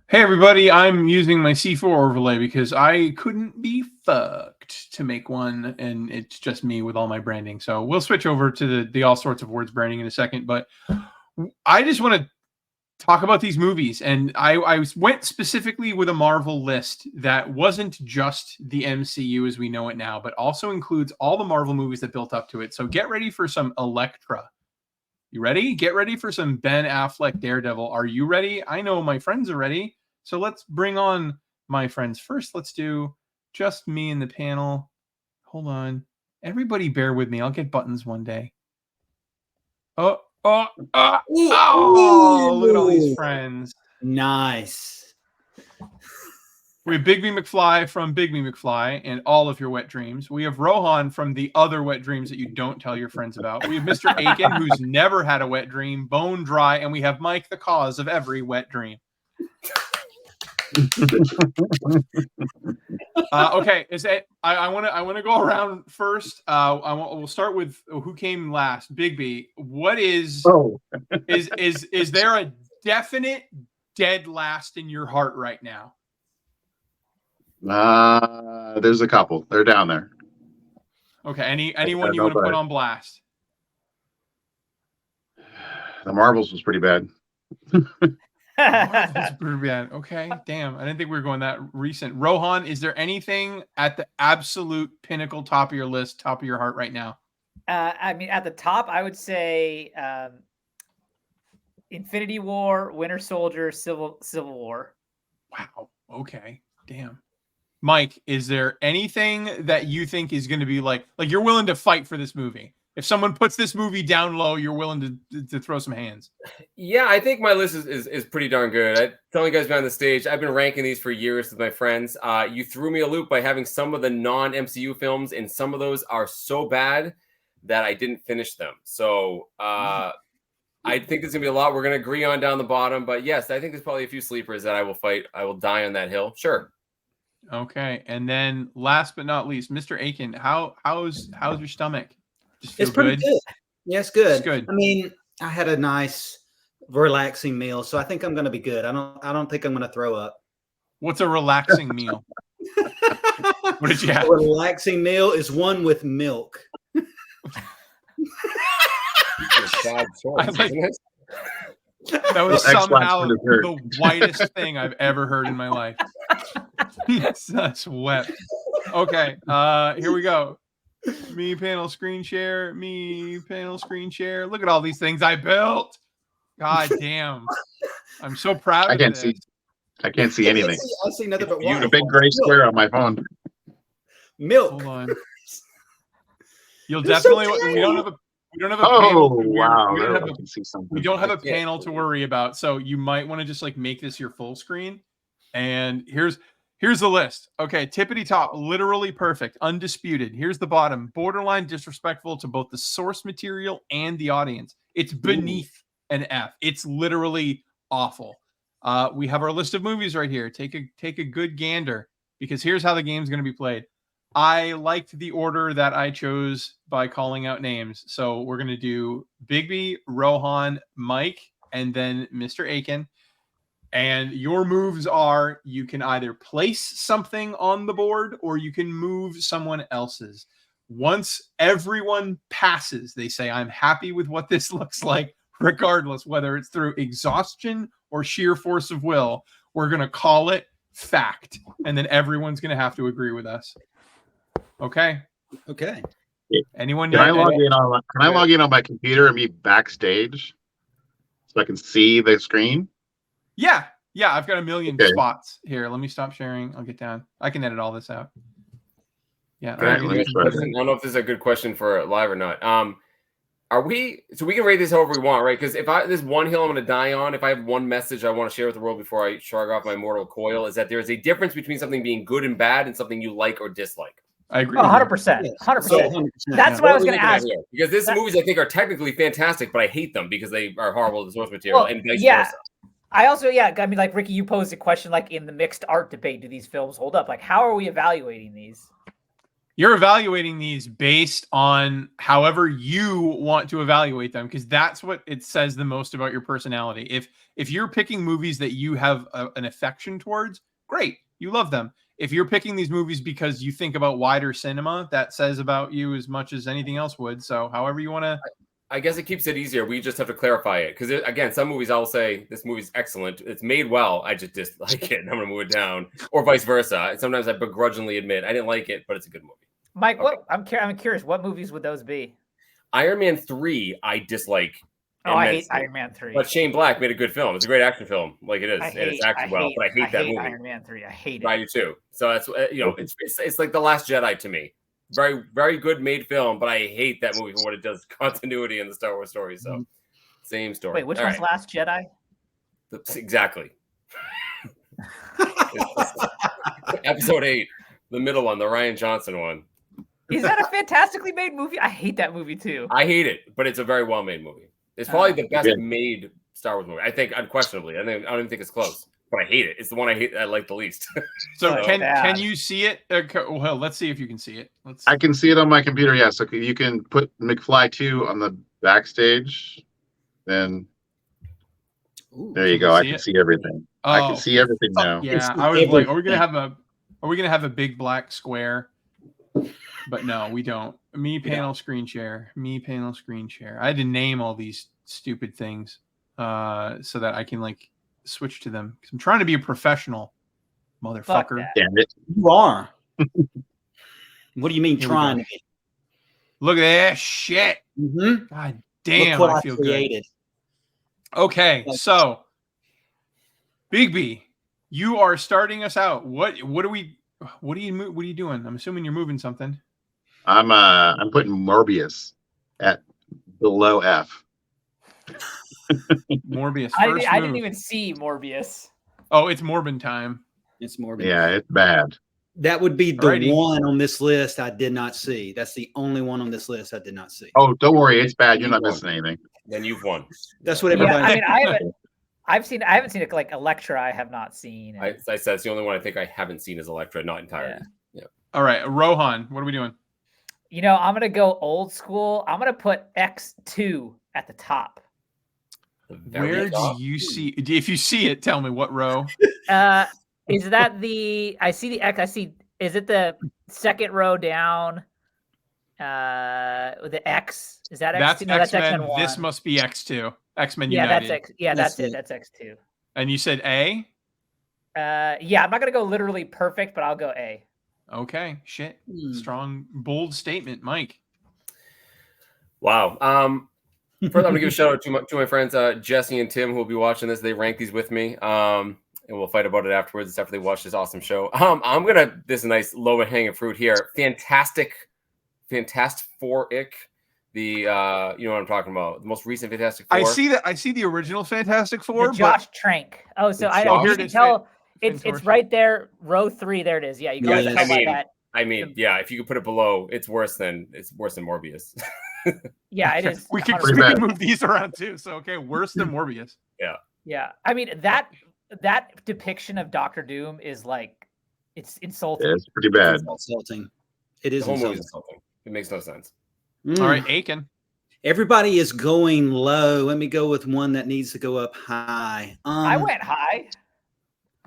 Hey everybody, I'm using my C4 overlay because I couldn't be fucked to make one, and it's just me with all my branding. So we'll switch over to the all sorts of words branding in a second, but I just want to talk about these movies, and I went specifically with a Marvel list that wasn't just the MCU as we know it now, but also includes all the Marvel movies that built up to it. So get ready for some Elektra. You ready? Get ready for some Ben Affleck Daredevil. Are you ready? I know my friends are ready. So let's bring on my friends. First, let's do just me in the panel. Hold on. Everybody bear with me. I'll get buttons one day. Oh, look at all these friends. Nice. We have Big B McFly from Big B McFly and all of your wet dreams. We have Rohan from the other wet dreams that you don't tell your friends about. We have Mr. Aiken, who's never had a wet dream, bone dry, and we have Mike, the cause of every wet dream. Okay, is it? I want to go around first. We'll start with who came last. Big B, what is? Oh, is there a definite dead last in your heart right now? There's a couple. They're down there. Okay. Anyone you want to put on blast? The Marvels was pretty bad. That's pretty bad. Okay, damn. I didn't think we were going that recent. Rohan, is there anything at the absolute pinnacle, top of your list, top of your heart right now? I mean, at the top, I would say Infinity War, Winter Soldier, Civil War. Wow. Okay. Damn. Mike, is there anything that you think is going to be like you're willing to fight for this movie? If someone puts this movie down low, you're willing to throw some hands. Yeah, I think my list is pretty darn good. I tell you guys behind the stage, I've been ranking these for years with my friends. You threw me a loop by having some of the non-MCU films, and some of those are so bad that I didn't finish them. So I think there's going to be a lot we're going to agree on down the bottom. But yes, I think there's probably a few sleepers that I will fight. I will die on that hill. Sure. Okay. And then last but not least, Mr. Aiken, how's your stomach? It's pretty good. Yeah, it's good. It's good. I mean, I had a nice, relaxing meal, so I think I'm going to be good. I don't think I'm going to throw up. What's a relaxing meal? What did you have? A relaxing meal is one with milk. Bad choice, isn't it? That was somehow the whitest thing I've ever heard in my life. That's wet. Okay, here we go. Me panel screen share. Look at all these things I built. God damn. I'm so proud of this. I can't see anything. I see nothing but a big gray square on my phone. Milk. Hold on. You'll definitely So we don't have a panel. Wow. We don't have a panel to worry about. So you might want to just make this your full screen. And Here's the list. Okay, tippity top, literally perfect, undisputed. Here's the bottom, borderline disrespectful to both the source material and the audience. It's beneath an F. It's literally awful. We have our list of movies right here. Take a good gander, because here's how the game's going to be played. I liked the order that I chose by calling out names. So we're going to do Bigby, Rohan, Mike, and then Mr. Aiken. And your moves are, you can either place something on the board or you can move someone else's. Once everyone passes, they say, I'm happy with what this looks like, regardless whether it's through exhaustion or sheer force of will. We're going to call it fact. And then everyone's going to have to agree with us. Okay. Okay. Anyone? Can I log in on my computer and be backstage so I can see the screen? Yeah, I've got a million spots here. Let me stop sharing. I'll get down. I can edit all this out. Yeah. I don't know if this is a good question for live or not. We can rate this however we want, right? Because if there's one hill I'm going to die on, if I have one message I want to share with the world before I shrug off my mortal coil, is that there is a difference between something being good and bad and something you like or dislike. I agree. 100%. 100%. That's what I was going to ask. Because these movies I think are technically fantastic, but I hate them because they are horrible to the source material and vice versa. I also, I mean, Ricky, you posed a question in the mixed art debate, do these films hold up? How are we evaluating these? You're evaluating these based on however you want to evaluate them, because that's what it says the most about your personality. If you're picking movies that you have an affection towards, great, you love them. If you're picking these movies because you think about wider cinema, that says about you as much as anything else would. So however you want to. I guess it keeps it easier. We just have to clarify it because, again, some movies I will say this movie's excellent. It's made well. I just dislike it, and I'm going to move it down, or vice versa. Sometimes I begrudgingly admit I didn't like it, but it's a good movie. Mike, what I'm curious. What movies would those be? Iron Man 3, I dislike. Oh, I hate Iron Man 3. But Shane Black made a good film. It's a great action film, like it is, and it's acted well. But I hate that movie. Iron Man 3. I hate it. I do too. So that's it's like The Last Jedi to me. Very, very good made film, but I hate that movie for what it does continuity in the Star Wars story. So same story. Wait, which one's Last Jedi? Exactly. Episode 8, the middle one, the Rian Johnson one. Is that a fantastically made movie? I hate that movie too. I hate it, but it's a very well made movie. It's probably the best made Star Wars movie. I think, unquestionably. I don't even think it's close. But I hate it. It's the one I like the least. So can you see it? Well, let's see if you can see it. I can see it on my computer. Yeah, so you can put McFly 2 on the backstage. Then there you go. I can see everything. Oh, I can see everything now. Yeah, I was like, are we gonna have a big black square? But no, we don't. Me panel screen share. Me panel screen share. I had to name all these stupid things so that I can like switch to them, because I'm trying to be a professional, motherfucker. Damn it. You are. What do you mean trying to be? Look at that shit. Mm-hmm. God damn, Look what I feel created. good. Okay, so Big B, you are starting us out. What are you doing? I'm assuming you're moving something. I'm putting Morbius at below F. Morbius. I didn't even see Morbius. Oh, it's Morbin time. It's Morbius. Yeah, it's bad. That would be the Alrighty. one on this list I did not see. That's the only one on this list I did not see. Oh, don't worry, it's bad. You're not missing anything. Then you've won. That's what everybody. Yeah, I mean, I haven't seen it like Elektra. I have not seen. I said it's the only one I think I haven't seen is Elektra, not entirely. Yeah. All right, Rohan, what are we doing? You know, I'm gonna go old school. I'm gonna put X2 at the top. Where do you see? If you see it, tell me what row. Is that the? I see the X. I see. Is it the second row down? The X. Is that That's X2? No, that's X-Men. X-Men 1. This must be X2. X-Men Yeah, United. that's X. Yeah, that's it. That's X2. And you said A? Yeah, I'm not gonna go literally perfect, but I'll go A. Okay, shit. Strong, bold statement, Mike. Wow. First, I'm gonna give a shout out to my friends Jesse and Tim, who will be watching this. They rank these with me, and we'll fight about it afterwards after they watch this awesome show. This is a nice low hanging fruit here. Fantastic Four-ick. The you know what I'm talking about. The most recent Fantastic Four. I see that. I see the original Fantastic Four. The Josh Trank. Oh, so you can tell it's right there, row 3. There it is. Yeah, you can tell by that. I mean, yeah. If you could put it below, it's worse than Morbius. Yeah, it is. We can move these around too. So okay, worse than Morbius. Yeah. I mean that depiction of Doctor Doom is like, it's insulting. Yeah, it's pretty bad. It's insulting. It is The whole movie's insulting. insulting. It makes no sense. All right, Aiken. Everybody is going low. Let me go with one that needs to go up high. I went high.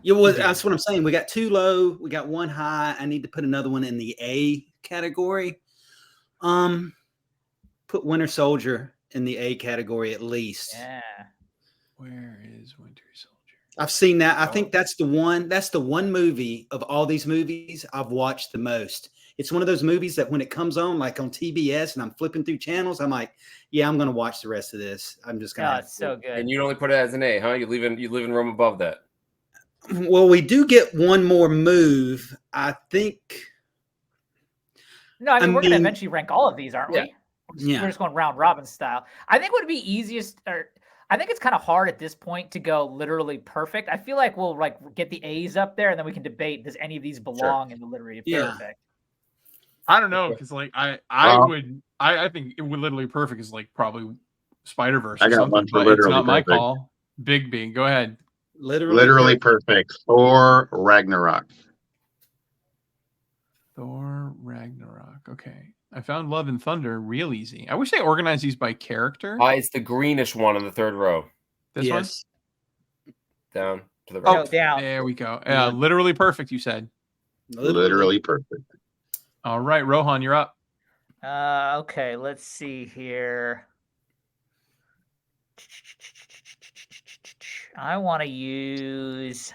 Yeah, well, that's what I'm saying. We got 2 low. We got 1 high. I need to put another one in the A category. Put Winter Soldier in the A category at least. Yeah. Where is Winter Soldier? I've seen that. I think that's the one. That's the one movie of all these movies I've watched the most. It's one of those movies that when it comes on, like on TBS, and I'm flipping through channels, I'm like, yeah, I'm going to watch the rest of this. I'm just going to. Oh, it's so good. And you'd only put it as an A, huh? You live in room above that. Well, we do get one more move, I think. No, I mean, we're going to eventually rank all of these, aren't we? Yeah. We're just going round robin style. I think what would be easiest, or I think it's kind of hard at this point to go literally perfect. I feel like we'll like get the A's up there, and then we can debate, does any of these belong in the literally perfect? I don't know, because like I think it would literally perfect is like probably Spider-Verse. I got one for but it's literally not my perfect. call. Big B, go ahead. Literally perfect. Thor Ragnarok. Thor Ragnarok. Okay. I found Love and Thunder real easy. I wish they organized these by character. It's the greenish one on the third row. This one? Yes. Down to the Oh, right. No, down. there we go. Literally perfect, you said. Literally perfect. All right, Rohan, you're up. Okay, let's see here. I want to use.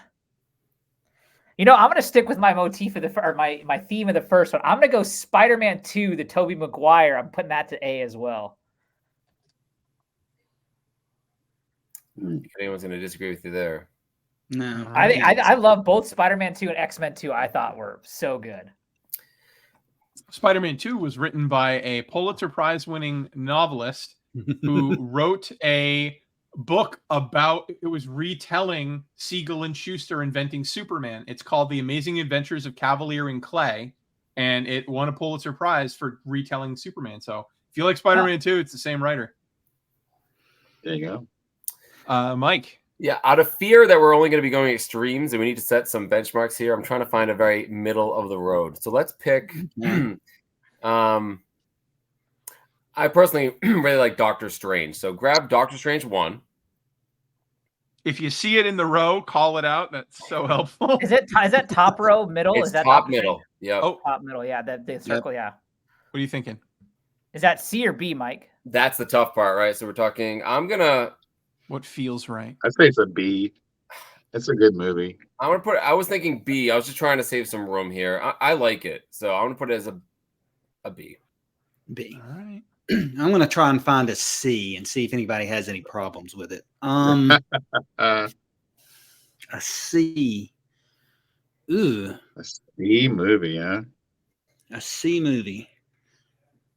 I'm going to stick with my motif of my theme of the first one. I'm going to go Spider-Man 2, the Tobey Maguire. I'm putting that to A as well. If anyone's going to disagree with you there. No. I love both Spider-Man 2 and X-Men 2. I thought were so good. Spider-Man 2 was written by a Pulitzer Prize winning novelist who wrote a book about, it was retelling Siegel and Schuster inventing Superman. It's called The Amazing Adventures of Cavalier and Clay, and it won a Pulitzer Prize for retelling Superman. So if you like Spider-Man 2, it's the same writer. There you go. Mike. Yeah, out of fear that we're only going to be going extremes and we need to set some benchmarks here, I'm trying to find a very middle of the road. So let's pick. I personally really like Doctor Strange. So grab Doctor Strange 1. If you see it in the row, call it out. That's so helpful. Is that top row, middle? It's is that top middle? Yeah. Oh, top middle. Yeah, the circle. Yeah. What are you thinking? Is that C or B, Mike? That's the tough part, right? So we're talking. What feels right? I'd say it's a B. It's a good movie. I'm gonna put. I was thinking B. I was just trying to save some room here. I like it, so I'm gonna put it as a B. B. All right. I'm gonna try and find a C and see if anybody has any problems with it. A C. Ooh. A C movie, huh? A C movie.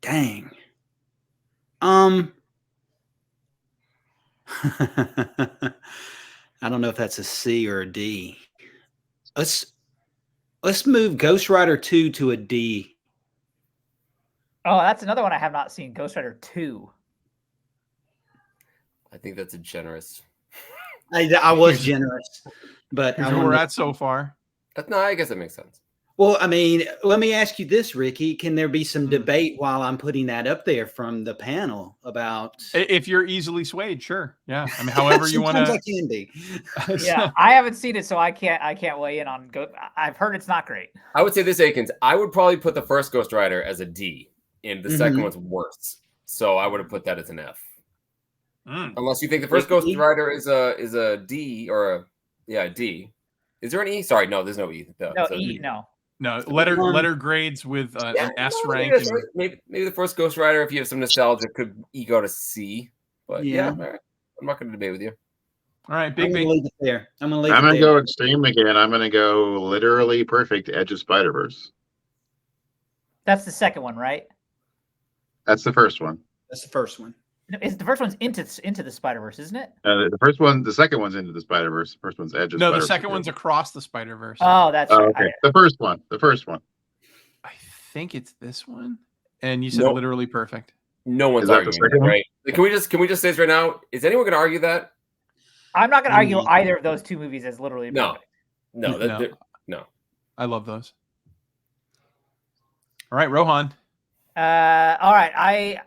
Dang. I don't know if that's a C or a D. Let's move Ghost Rider 2 to a D. Oh, that's another one I have not seen. Ghost Rider 2. I think that's a generous. I was generous, but Here's where we're at so far. No, I guess that makes sense. Well, I mean, let me ask you this, Ricky. Can there be some debate while I'm putting that up there from the panel about? If you're easily swayed, sure. Yeah. I mean, however you want to. I can be. Yeah, I haven't seen it, so I can't weigh in on. I've heard it's not great. I would say this, Akins. I would probably put the first Ghost Rider as a D, and the second one's worse. So I would have put that as an F. Unless you think the first Ghost Rider is a D or a D. Is there an E? Sorry, no, there's no E. No E. No. No, letter grades with an S rank. Maybe the first Ghost Rider, if you have some nostalgia, could ego to C. But yeah, all right. I'm not going to debate with you. All right, Big B. Leave it there. I'm going to go extreme again. I'm going to go literally perfect Edge of Spider-Verse. That's the second one, right? That's the first one. That's the first one. The first one's into the Spider-Verse, isn't it? The second one's into the Spider-Verse. The first one's Edge of Spider-Verse. No, the second one's across the Spider-Verse. Oh, that's right. Okay. The first one. I think it's this one. And you said literally perfect. No one's arguing that, right? Can we just say this right now? Is anyone going to argue that? I'm not going to argue either of those two movies as literally perfect. No. I love those. All right, Rohan. All right.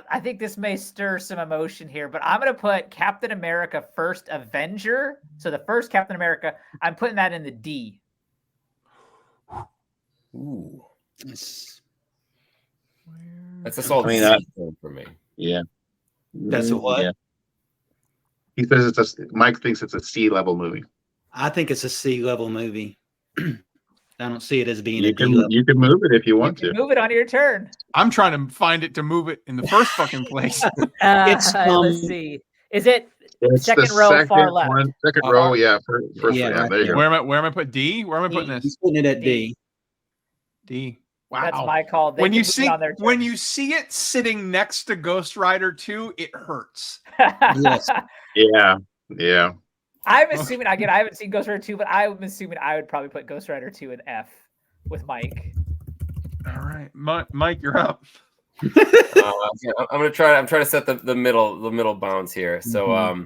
I think this may stir some emotion here, but I'm gonna put Captain America First Avenger. So the first Captain America, I'm putting that in the D. Ooh. That's a solid C for me. Yeah. That's a what? Yeah. He says Mike thinks it's a C level movie. I think it's a C level movie. I don't see it as being you a D can, level. You can move it if you want to. Move it on your turn. I'm trying to find it to move it in the first fucking place. Let's see. Is it second row, far left? Second row, yeah. First yeah, right there you go. Where am I put D? Where am I putting this? He's putting it at D. D. Wow. That's my call. When you see it sitting next to Ghost Rider 2, it hurts. Yes. Yeah. I'm assuming, again, I haven't seen Ghost Rider 2, but I'm assuming I would probably put Ghost Rider 2 in F with Mike. All right. Mike, you're up. I'm gonna try. I'm trying to set the middle bounds here. So, I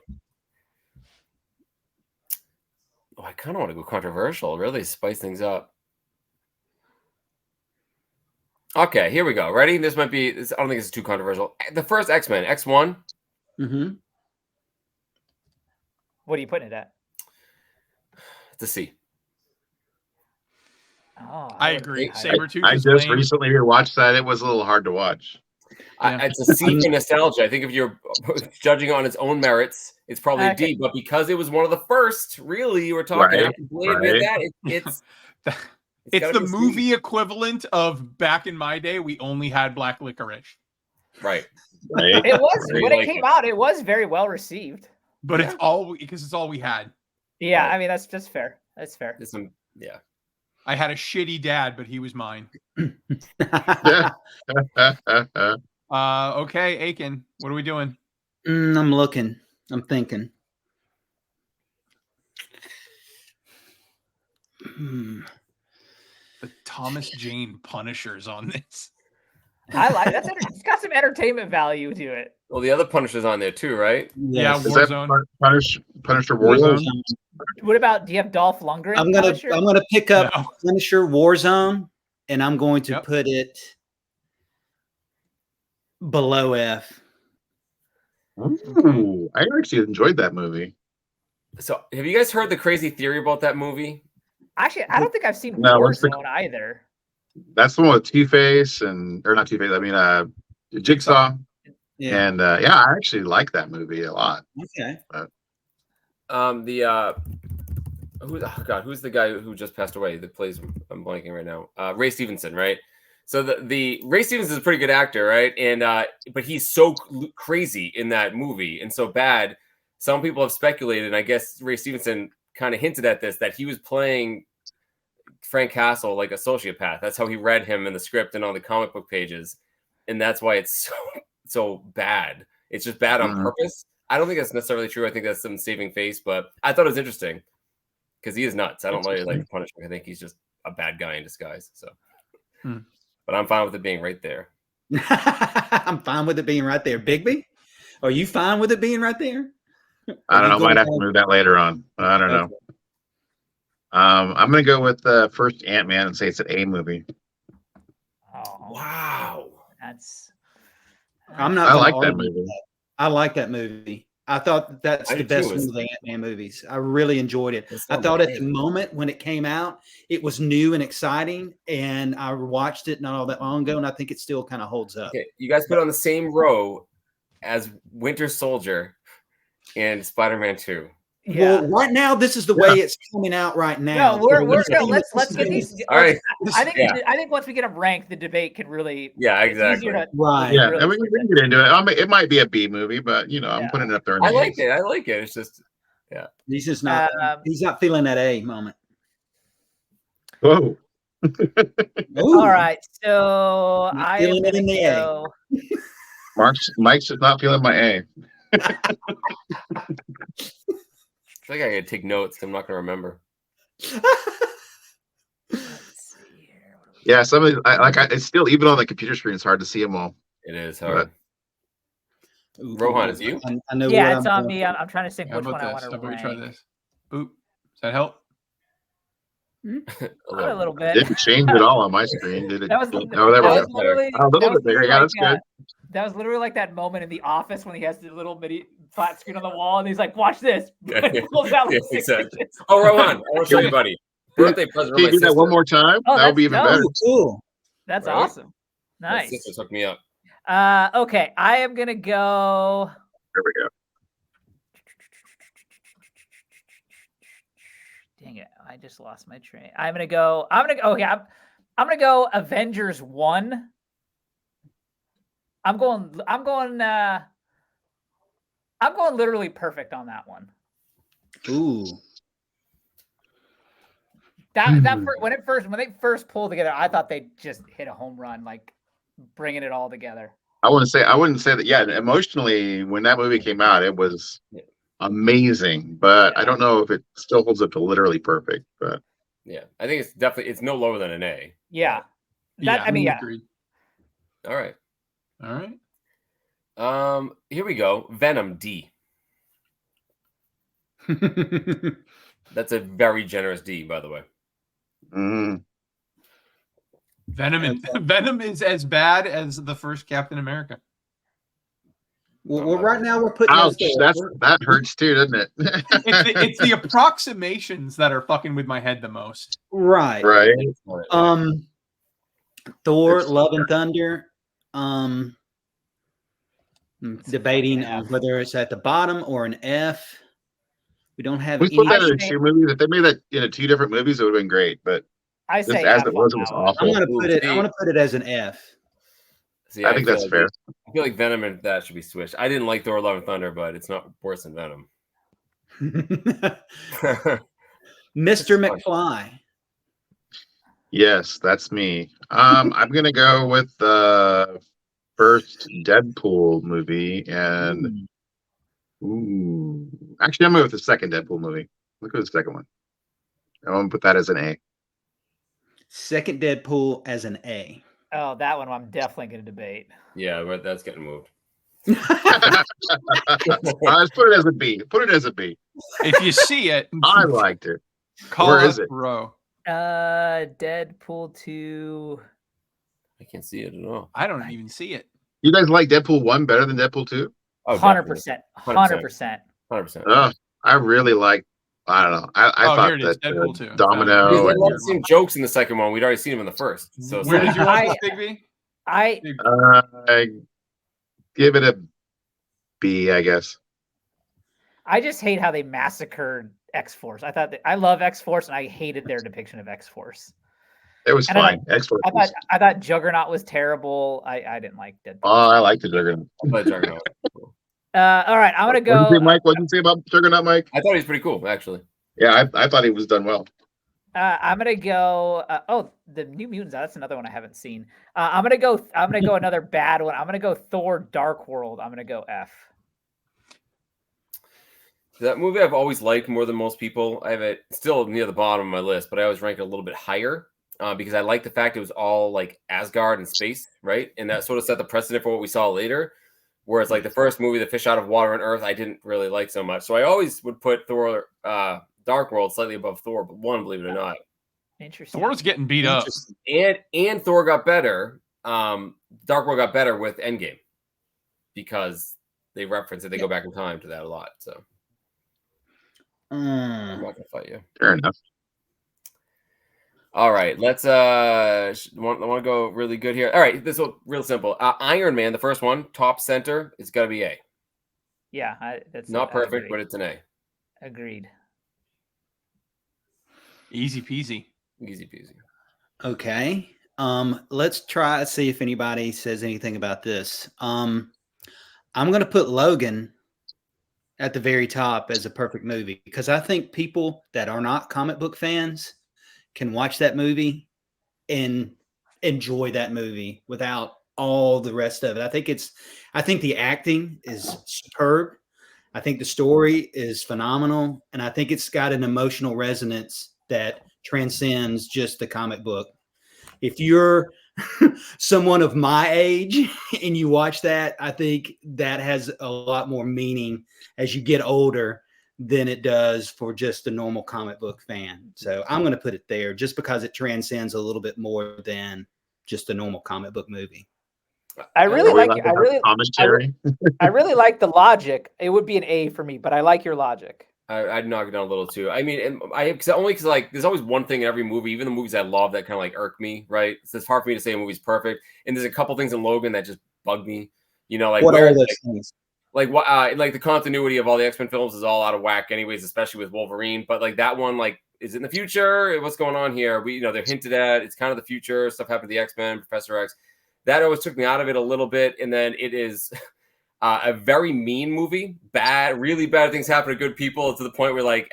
kind of want to go controversial. Really spice things up. Okay, here we go. Ready? This might be. I don't think it's too controversial. The first X-Men, X1. Mm-hmm. What are you putting it at? It's a C. Oh, I would've agree. put it higher. Sabretooth I is just lame. recently rewatched that. It was a little hard to watch. Yeah. It's a C for nostalgia. I think if you're judging on its own merits, it's probably a D. Okay. But because it was one of the first, really, you were talking Right, after Blade, we had right. that. It's It's gotta the be a C. movie equivalent of back in my day, we only had black licorice. Right. Right. It was Very when it like came it. out. It was very well received. But Yeah. it's all because it's all we had. Yeah, Right. I mean that's fair. That's fair. There's some, yeah. I had a shitty dad, but he was mine. Okay, Aiken, what are we doing? I'm looking. I'm thinking. The Thomas Jane Punishers on this. I like it's got some entertainment value to it. Well, the other Punisher's on there too, right? Yeah, Yes. Is that Warzone. Punisher Warzone? What about? Do you have Dolph Lundgren? I'm gonna pick up No. Punisher Warzone, and I'm going to Yep. put it below F. Ooh, I actually enjoyed that movie. So, have you guys heard the crazy theory about that movie? Actually, I don't think I've seen No, what's the- Warzone either. That's the one with Two-Face or not Two-Face. I mean, Jigsaw. Yeah. And yeah, I actually like that movie a lot. Okay. Who's the guy who just passed away that plays? I'm blanking right now. Ray Stevenson, right? So the Ray Stevenson is a pretty good actor, right? And but he's so crazy in that movie and so bad. Some people have speculated, and I guess Ray Stevenson kind of hinted at this, that he was playing Frank Castle like a sociopath. That's how he read him in the script and on the comic book pages, and that's why it's so bad. It's just bad on purpose. I don't think that's necessarily true. I think that's some saving face, but I thought it was interesting because he is nuts. I don't really like Punisher. I think he's just a bad guy in disguise. So, but I'm fine with it being right there. I'm fine with it being right there. Bigby, are you fine with it being right there? I don't know. Might have to move that later on. I don't know. I'm gonna go with the first Ant-Man and say it's an A movie. Oh, Wow. that's. I'm not. I gonna like that argue movie. that. I like that movie. I thought that's I the do best too. one of the Ant-Man movies. I really enjoyed it. It's I not thought at bad. the moment when it came out, it was new and exciting, and I watched it not all that long ago, and I think it still kind of holds up. Okay, you guys put it on the same row as Winter Soldier and Spider-Man 2. Yeah. Well, right now, this is the way it's coming out right now. No, we're So no. Let's get these. All right. I think Yeah. I think once we get them ranked, the debate can really. Yeah, it's easier exactly. Right. Yeah, really I mean, we can get into it. It might be a B movie, but I'm Yeah. putting it up there. I like it. I like it. It's just He's just not. He's not feeling that A moment. Whoa. Ooh. All right, so Not I am feeling it in gonna the A. go. Mike's just not feeling my A. I think I gotta take notes. I'm not gonna remember. Let's see here. Yeah, some of these, it's still, even on the computer screen, it's hard to see them all. It is hard. Ooh, Rohan, is you? I know. Yeah, what it's I'm on me. I'm trying to think How which one about I this? want How to about we try rank. this? Oop. Does that help? A little bit. Didn't change at all on my screen, did it? That was, Oh, there we that go. was literally, Oh, a little that was bit there. literally Yeah, like, that's good. that was literally like that moment in The Office when he has the little mini flat screen on the wall and he's like, "Watch this." Yeah, He pulls out like yeah, 6 exactly. inches. Oh, Rohan, I want to show you, buddy. Birthday present Can from you my do that one sister. more time? Oh, That would be even that's better. dope. cool. That's Right? awesome. My Nice. sister took me up. Okay, I am gonna go. There we go. Dang it! I just lost my train. I'm gonna go. Okay, I'm gonna go Avengers 1. I'm going literally perfect on that one. Ooh. When they first pulled together, I thought they just hit a home run, like bringing it all together. I wouldn't say that. Yeah, emotionally, when that movie came out, it was amazing. But I don't know if it still holds up to literally perfect. But Yeah, I think it's no lower than an A. Yeah. Yeah, I mean, yeah. agreed. All right. All right. Here we go. Venom D. That's a very generous D, by the way. Venom is as bad as the first Captain America. Well, right now we're putting. Ouch! That hurts too, doesn't it? It's the approximations that are fucking with my head the most. Right. Right. Thor: Love and Thunder. Debating on whether it's at the bottom or an F. We don't have. We put that in 2 movies. If they made that into 2 different movies, it would have been great. But I say as F it was on that one. awful. I'm gonna put it as an F. See, I think that's fair. I feel like Venom and that should be switched. I didn't like Thor: Love and Thunder, but it's not worse than Venom. Mr. McFly. Yes, that's me. I'm gonna go with the first Deadpool movie, and actually, I'm going with the second Deadpool movie. Look at the second one. I'm gonna put that as an A. Second Deadpool as an A. Oh, that one I'm definitely going to debate. Yeah, but that's getting moved. Let's put it as a B. Put it as a B. If you see it, I liked it. call Where us is it? bro. Deadpool 2. I can't see it at all. I don't even see it. You guys like Deadpool 1 better than Deadpool 2? Oh, 100%. 100%. 100%. Oh, I really like. I don't know. I Oh, thought here it is, that Deadpool 2. Domino. There's a and- lot of same jokes in the second one. We'd already seen them in the first. So it's Where like- did you watch this, Big V? I I give it a B, I guess. just hate how they massacred X-Force. I love X-Force, and I hated their depiction of X-Force. It was And I fine. Excellent. I thought Juggernaut was terrible. I didn't like Deadpool. Oh, I liked the Juggernaut. But Juggernaut. All right, I'm gonna What go. did you say, Mike? What did you say about Juggernaut, Mike? I thought he was pretty cool, actually. Yeah, I thought he was done well. I'm gonna go. The New Mutants. That's another one I haven't seen. I'm gonna go another bad one. I'm gonna go Thor: Dark World. I'm gonna go F. That movie I've always liked more than most people. I have it still near the bottom of my list, but I always rank it a little bit higher because I like the fact it was all like Asgard and space, right? And that sort of set the precedent for what we saw later. Whereas like the first movie, The Fish Out of Water and Earth, I didn't really like so much. So I always would put Thor Dark World slightly above Thor, but 1, believe it or not. Interesting. Thor's getting beat up. And Thor got better. Dark World got better with Endgame because they reference it. They go back in time to that a lot. So I'm not gonna fight you. Fair enough. All right, let's want to go really good here. All right, this will real simple. Iron Man, the first one, top center, it's got to be A. Yeah, that's Not perfect, but it's an A. Agreed. Easy peasy. Easy peasy. Okay. Let's see if anybody says anything about this. I'm going to put Logan at the very top as a perfect movie because I think people that are not comic book fans can watch that movie and enjoy that movie without all the rest of it. I think the acting is superb. I think the story is phenomenal. And I think it's got an emotional resonance that transcends just the comic book. If you're someone of my age and you watch that, I think that has a lot more meaning as you get older than it does for just a normal comic book fan. So I'm going to put it there just because it transcends a little bit more than just a normal comic book movie. I really like the logic. It would be an A for me, but I like your logic. I'd knock it down a little too. I mean, because like there's always one thing in every movie, even the movies I love that kind of like irk me, right? It's hard for me to say a movie's perfect. And there's a couple things in Logan that just bug me. You know, like what are those things? Like what like the continuity of all the X-Men films is all out of whack anyways, especially with Wolverine. But like that one, like, is it in the future? What's going on here? They're hinted at. It's kind of the future. Stuff happened to the X-Men, Professor X. That always took me out of it a little bit. And then it is a very mean movie. Really bad things happen to good people to the point where like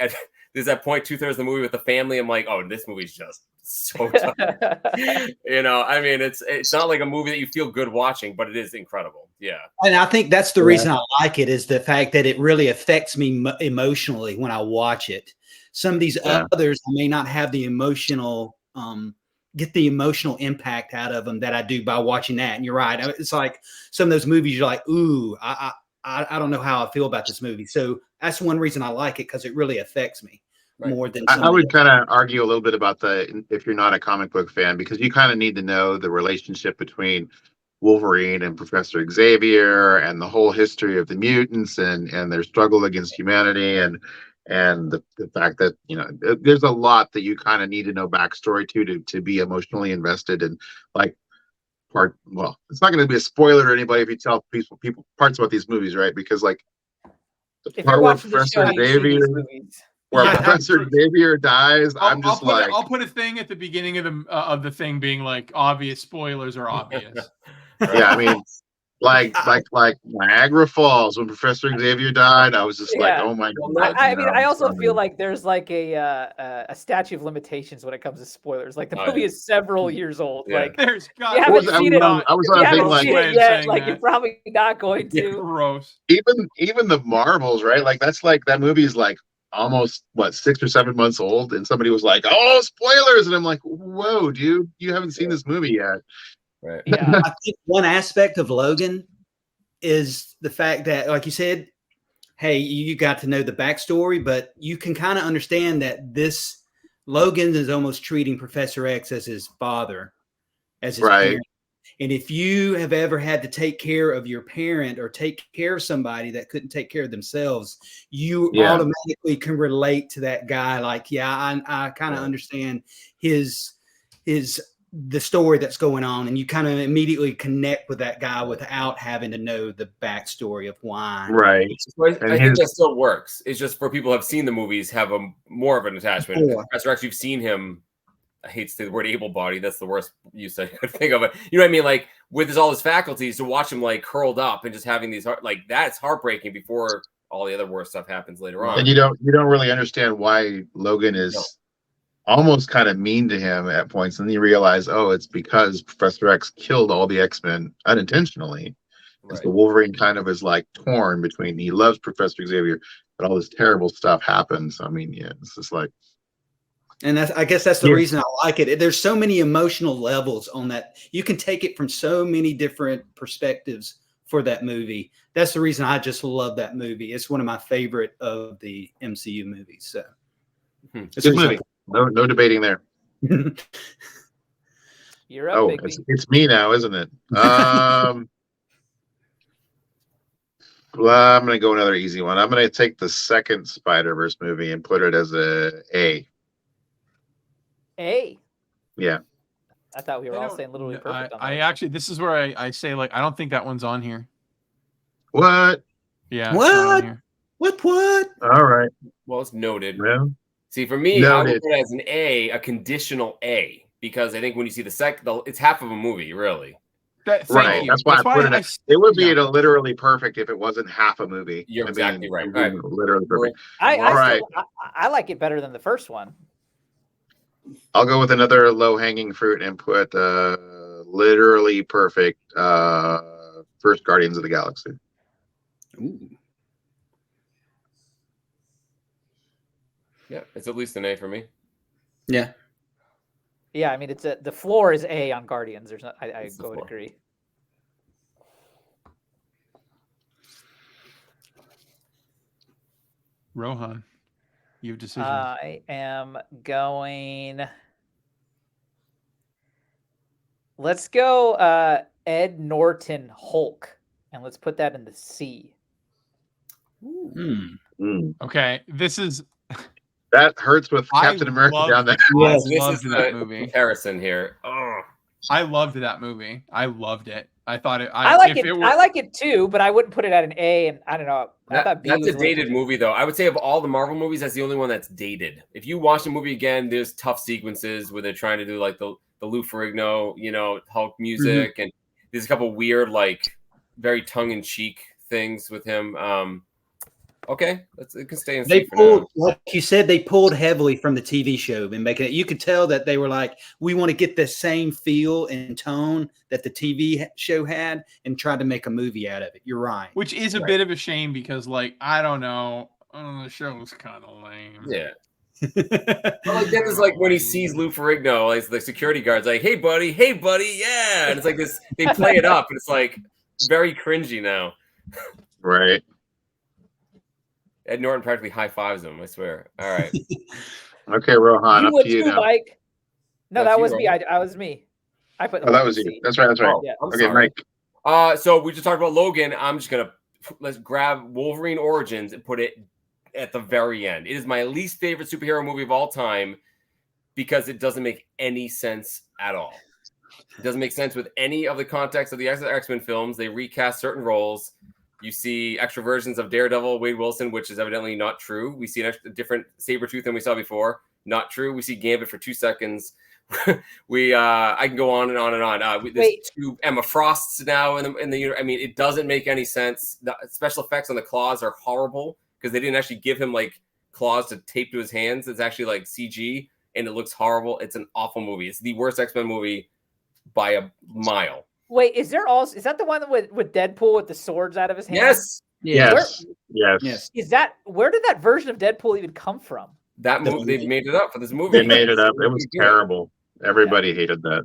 there's that point 2/3 of the movie with the family. I'm like, oh, this movie's just so tough. I mean, it's not like a movie that you feel good watching, but it is incredible. Yeah. And I think that's the reason I like it is the fact that it really affects me emotionally when I watch it. Some of these others, I may not have the emotional, get the emotional impact out of them that I do by watching that. And you're right. It's like some of those movies you're like, ooh, I don't know how I feel about this movie. So that's one reason I like it because it really affects me more than I would kind of argue a little bit about if you're not a comic book fan, because you kind of need to know the relationship between Wolverine and Professor Xavier and the whole history of the mutants and their struggle against humanity and the fact that there's a lot that you kind of need to know backstory to be emotionally invested in, like it's not going to be a spoiler to anybody if you tell people parts about these movies, right? Because like the part where Professor Xavier dies, I'll put a thing at the beginning of the thing being like obvious spoilers are obvious. Yeah, I mean, like Niagara Falls when Professor Xavier died, I was just like, oh my god. I mean, I also feel like there's like a statute of limitations when it comes to spoilers. Like the movie is several years old. Yeah. Like there's you haven't seen it. I was on a thing like yet, like you're probably not going to. Gross. Even the Marvels, right? Like that's like that movie's like almost 6 or 7 months old, and somebody was like, "Oh, spoilers!" and I'm like, "Whoa, dude, you haven't seen this movie yet." Right. Yeah, I think one aspect of Logan is the fact that, like you said, hey, you got to know the backstory, but you can kind of understand that this Logan is almost treating Professor X as his father, as his parent. And if you have ever had to take care of your parent or take care of somebody that couldn't take care of themselves, you automatically can relate to that guy. Like, I kind of understand the story that's going on, and you kind of immediately connect with that guy without having to know the backstory of why. Right. I think that still works. It's just for people who have seen the movies have more of an attachment. Professor X, you've seen him. I hate to say the word able-bodied. That's the worst use I could think of it. You know what I mean? Like with all his faculties, to watch him like curled up and just having these that's heartbreaking before all the other worse stuff happens later on. And you don't really understand why Logan is almost kind of mean to him at points, and then you realize, oh, it's because Professor X killed all the X-Men unintentionally. Right. So Wolverine kind of is like torn between, he loves Professor Xavier, but all this terrible stuff happens. I mean, it's just like, and I guess that's the reason I like it. There's so many emotional levels on that. You can take it from so many different perspectives for that movie. That's the reason I just love that movie. It's one of my favorite of the MCU movies. So it's a good movie. No debating there. You're up, baby. It's me now, isn't it? Well, I'm going to go another easy one. I'm going to take the second Spider-Verse movie and put it as a A. A? Yeah. I thought we were all saying literally perfect. I actually, this is where I say, like, I don't think that one's on here. What? Yeah. What? What? All right. Well, it's noted. Yeah. See, for me, I would put it as an A, a conditional A, because I think when you see the second, it's half of a movie, really. That's why I put it. It would be literally perfect if it wasn't half a movie. You're exactly right. Literally perfect. I like it better than the first one. I'll go with another low-hanging fruit and put literally perfect first Guardians of the Galaxy. Ooh. Yeah, it's at least an A for me. Yeah. Yeah, I mean, the floor is A on Guardians. There's not. I go and agree. Rohan, you have decisions. I am going. Let's go Ed Norton Hulk, and let's put that in the C. Okay, this is. That hurts with Captain America down there. Yes, I loved that movie. Comparison here. Oh. I loved that movie. I loved it. I thought it. I like it. I like it too, but I wouldn't put it at an A. And I don't know. I thought B that's was a dated movie, though. I would say of all the Marvel movies, that's the only one that's dated. If you watch the movie again, there's tough sequences where they're trying to do like the Lou Ferrigno, Hulk music, and there's a couple weird, like very tongue-in-cheek things with him. Okay, it can stay in. They pulled, like you said, they pulled heavily from the TV show and making it. You could tell that they were like, we want to get the same feel and tone that the TV show had, and tried to make a movie out of it. You're right. Which is a bit of a shame because, like, I don't know, the show was kind of lame. Yeah. Well, like then it's like when he sees Lou Ferrigno, like the security guard's like, hey buddy, yeah, and it's like this. They play it up, and it's like very cringy now. Right. Ed Norton practically high fives him. I swear. All right. Okay, Rohan, You up would to you too, now. Mike. No, That's that you, was me. Rohan. I was me. I put. Oh, that was you. C. That's right. That's right. Oh, Yeah. I'm Okay, sorry. Mike. So we just talked about Logan. I'm just gonna let's grab Wolverine Origins and put it at the very end. It is my least favorite superhero movie of all time because it doesn't make any sense at all. It doesn't make sense with any of the context of the X-Men films. They recast certain roles. You see extra versions of Daredevil, Wade Wilson, which is evidently not true. We see a different Sabretooth than we saw before. Not true. We see Gambit for 2 seconds. I can go on and on and on. There's 2 Emma Frosts now in the I mean, it doesn't make any sense. The special effects on the claws are horrible because they didn't actually give him like claws to tape to his hands. It's actually like CG and it looks horrible. It's an awful movie. It's the worst X-Men movie by a mile. Wait, is that the one with Deadpool with the swords out of his hands? Yes. Yes. Where did that version of Deadpool even come from? That movie, they made it up for this movie. They made it up. It was terrible. Everybody hated that.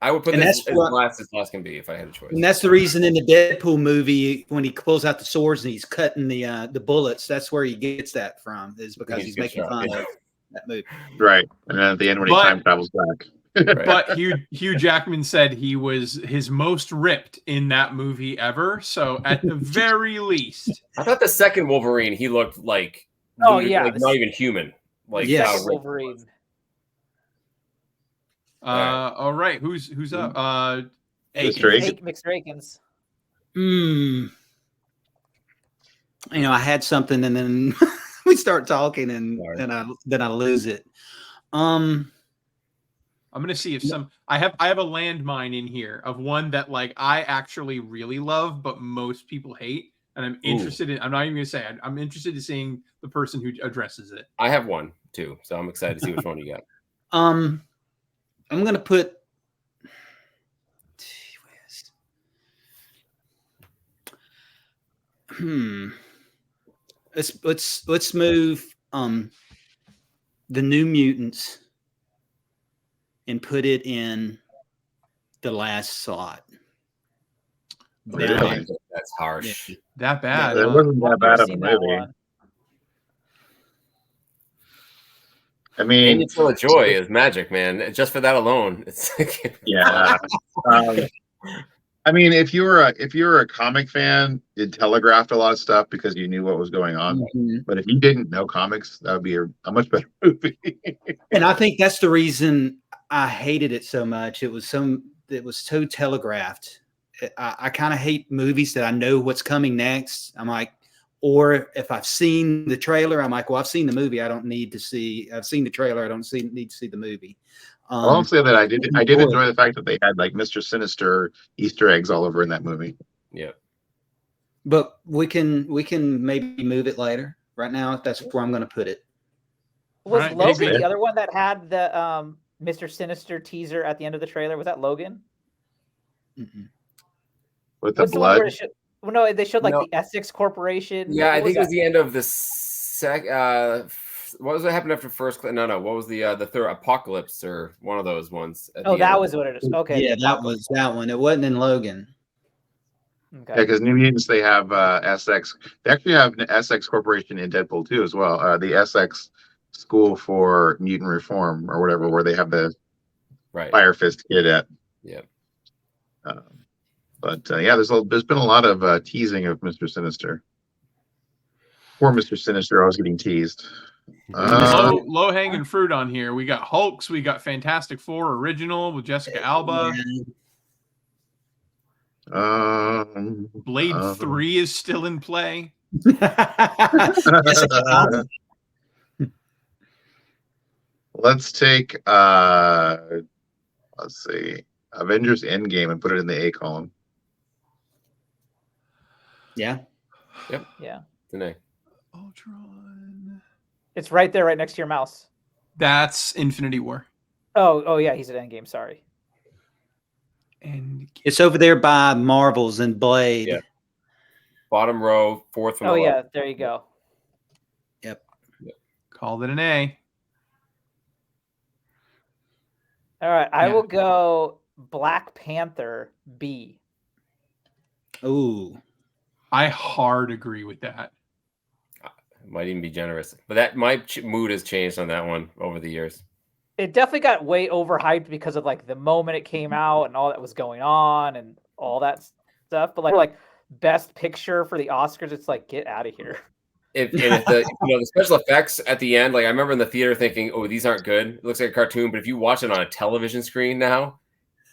I would put this as last can be if I had a choice. And that's the reason in the Deadpool movie, when he pulls out the swords and he's cutting the bullets, that's where he gets that from, is because he's making fun of that movie. Right. And then at the end when he time travels back. Right. But Hugh Jackman said he was his most ripped in that movie ever. So at the very least, I thought the second Wolverine he looked like not even human. Like Wolverine. All right, who's up? Mixed Rakens. You know, I had something and then we start talking and then I lose it. I'm gonna see if I have a landmine in here of one that like I actually really love, but most people hate, and I'm interested in. I'm not even gonna say I'm interested in seeing the person who addresses it. I have one too, so I'm excited to see which one you got. I'm gonna put. Let's move the New Mutants and put it in the last slot. Really? That's harsh. Yeah. That bad? It wasn't that bad of a movie. I mean, Anya Taylor-Joy is magic, man. Just for that alone, it's yeah. I mean, if you were a comic fan, it telegraphed a lot of stuff because you knew what was going on. Mm-hmm. But if you didn't know comics, that would be a much better movie. And I think that's the reason I hated it so much. It was so telegraphed. I kind of hate movies that I know what's coming next. I'm like, or if I've seen the trailer, I'm like, well, I've seen the movie. I don't need to see. I've seen the trailer. I don't need to see the movie. I'll say that I did enjoy the fact that they had like Mr. Sinister Easter eggs all over in that movie. Yeah. But we can maybe move it later. Right now, that's where I'm going to put it. Was Logan the other one that had the Mr. Sinister teaser at the end of the trailer? Was that Logan? Mm-mm. With the blood? No, they showed like the Essex Corporation. Yeah, I think it was the end of the what was what happened after first? No. What was the third Apocalypse or one of those ones? That was what it is. Okay. Yeah, that was that one. It wasn't in Logan. Okay. Yeah, because New Mutants, they have Essex. They actually have an Essex Corporation in Deadpool too, as well. The Essex School for Mutant Reform or whatever, where they have the Fire Fist kid at. Yeah. But there's been a lot of teasing of Mr. Sinister. Poor Mr. Sinister, always getting teased. Low hanging fruit on here. We got Hulks. We got Fantastic Four original with Jessica Alba. Blade 3 is still in play. Let's take let's see, Avengers Endgame and put it in the A column. Yeah. Yep. Yeah. It's an A. Ultron. It's right there, right next to your mouse. That's Infinity War. Oh yeah, he's at Endgame. Sorry. And it's over there by Marvels and Blade. Yeah. Bottom row, fourth from the left. left. There you go. Yep. Called it an A. All right, I will go Black Panther B. Ooh. I hard agree with that. might even be generous. But that my mood has changed on that one over the years. It definitely got way overhyped because of like the moment it came out and all that was going on and all that stuff. But like best picture for the Oscars, it's like, get out of here. If the the special effects at the end, like I remember in the theater thinking, oh, these aren't good. It looks like a cartoon, but if you watch it on a television screen now,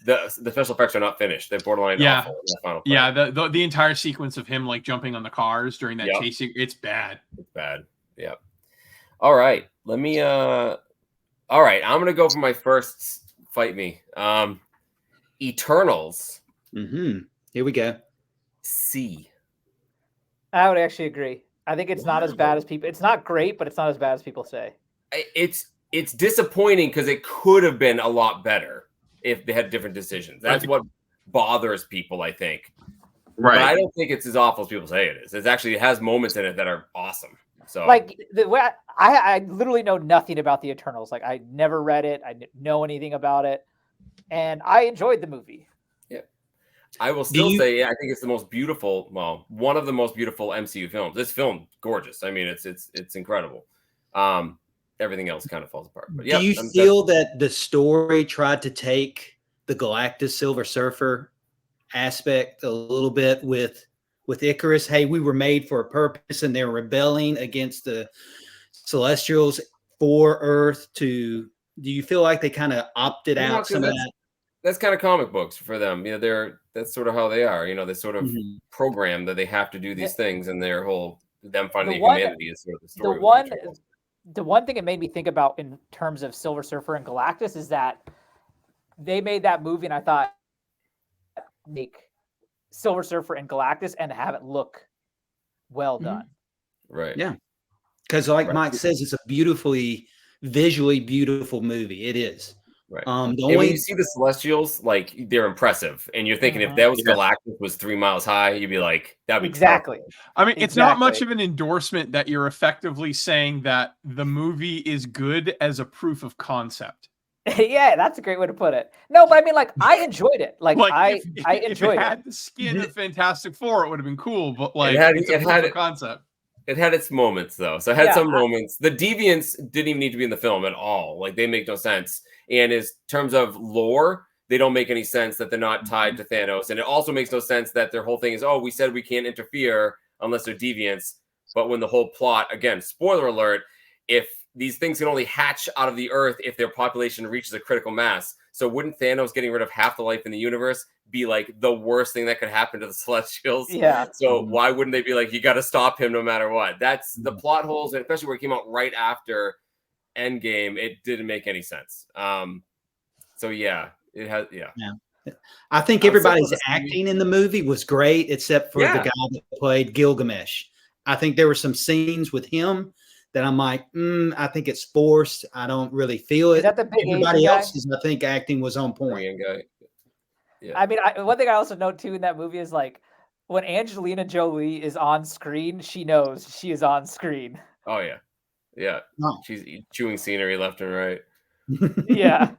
the special effects are not finished. They're borderline awful in the final fight. The entire sequence of him like jumping on the cars during that chasing, it's bad. It's bad. Yeah. All right. Let me all right, I'm gonna go for my first fight me. Eternals. Here we go. C. I would actually agree. I think it's not as bad as people. It's not great, but it's not as bad as people say. It's disappointing because it could have been a lot better if they had different decisions. That's what bothers people, I think. Right. But I don't think it's as awful as people say it is. It has moments in it that are awesome. So like the way I literally know nothing about the Eternals. Like I never read it. I didn't know anything about it, and I enjoyed the movie. I will still say, I think it's the most beautiful, well, one of the most beautiful MCU films. This film, gorgeous. I mean, it's incredible. Everything else kind of falls apart. But do you feel that the story tried to take the Galactus Silver Surfer aspect a little bit with Icarus? Hey, we were made for a purpose, and they're rebelling against the Celestials for Earth. Do you feel like they kind of opted out some of that? That's kind of comic books for them. That's sort of how they are. They sort of program that they have to do these things, and their whole them finding humanity is sort of the story. The one thing it made me think about in terms of Silver Surfer and Galactus is that they made that movie, and I thought make Silver Surfer and Galactus and have it look well done. Right. Yeah. Because like Mike says, it's a visually beautiful movie. It is. Right. When you see the Celestials, like they're impressive, and you're thinking if that was Galactus was 3 miles high, you'd be like, that'd be exactly. Perfect. I mean, it's not much of an endorsement that you're effectively saying that the movie is good as a proof of concept. Yeah, that's a great way to put it. No, but I mean, like, I enjoyed it. Like I enjoyed if it. Had the skin of Fantastic Four, it would have been cool. But like, it's a proof of concept. It had its moments, though. So it had some moments. The Deviants didn't even need to be in the film at all. Like, they make no sense. And in terms of lore, they don't make any sense that they're not tied to Thanos. And it also makes no sense that their whole thing is, oh, we said we can't interfere unless they're deviants. But when the whole plot, again, spoiler alert, if these things can only hatch out of the earth if their population reaches a critical mass. So wouldn't Thanos getting rid of half the life in the universe be like the worst thing that could happen to the Celestials? Yeah. So why wouldn't they be like, you got to stop him no matter what? That's the plot holes, and especially where it came out right after Endgame, it didn't make any sense. So yeah, it has. Yeah. I think everybody's acting in the movie was great, except for the guy that played Gilgamesh. I think there were some scenes with him that I'm like, I think it's forced. I don't really feel it. Is that the big Everybody else's, I think, acting was on point. Korean guy. Yeah. I mean, one thing I also note too in that movie is like when Angelina Jolie is on screen, she knows she is on screen. Oh yeah, yeah. Oh. She's chewing scenery left and right. Yeah.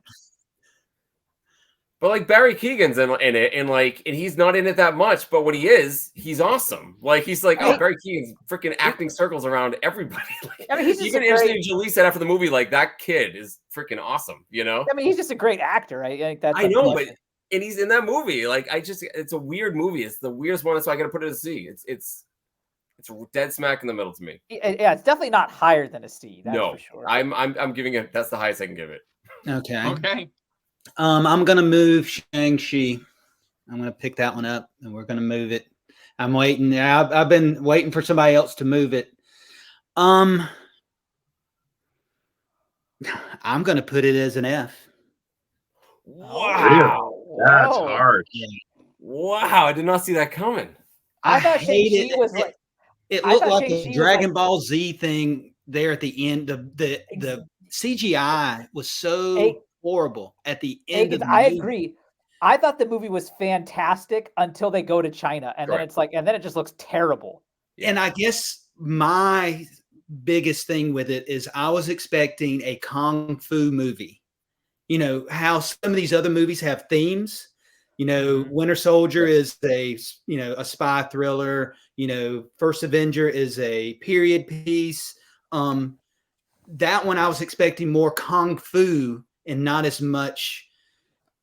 But like Barry Keoghan's in it, and he's not in it that much, but when he is, he's awesome. Like he's like, Barry Keoghan's freaking acting circles around everybody. Like, I mean, he's even Angelina Jolie said after the movie, like that kid is freaking awesome. I mean, he's just a great actor, right? Like I know, but he's in that movie. Like it's a weird movie. It's the weirdest one. That's why I got to put it as a C. It's dead smack in the middle to me. Yeah, it's definitely not higher than a C. That's for sure. I'm giving it. That's the highest I can give it. Okay. I'm gonna move Shang-Chi. I'm gonna pick that one up, and we're gonna move it. I'm waiting. I've been waiting for somebody else to move it. I'm gonna put it as an F. Wow, that's hard. Yeah. Wow, I did not see that coming. I thought Shang-Chi was like it looked like a Dragon Ball Z thing there at the end. The CGI was so horrible at the end of the movie. I agree. I thought the movie was fantastic until they go to China, and then it's like, and then it just looks terrible. Yeah. And I guess my biggest thing with it is I was expecting a kung fu movie. You know how some of these other movies have themes. You know, Winter Soldier is a spy thriller. You know, First Avenger is a period piece. That one I was expecting more kung fu and not as much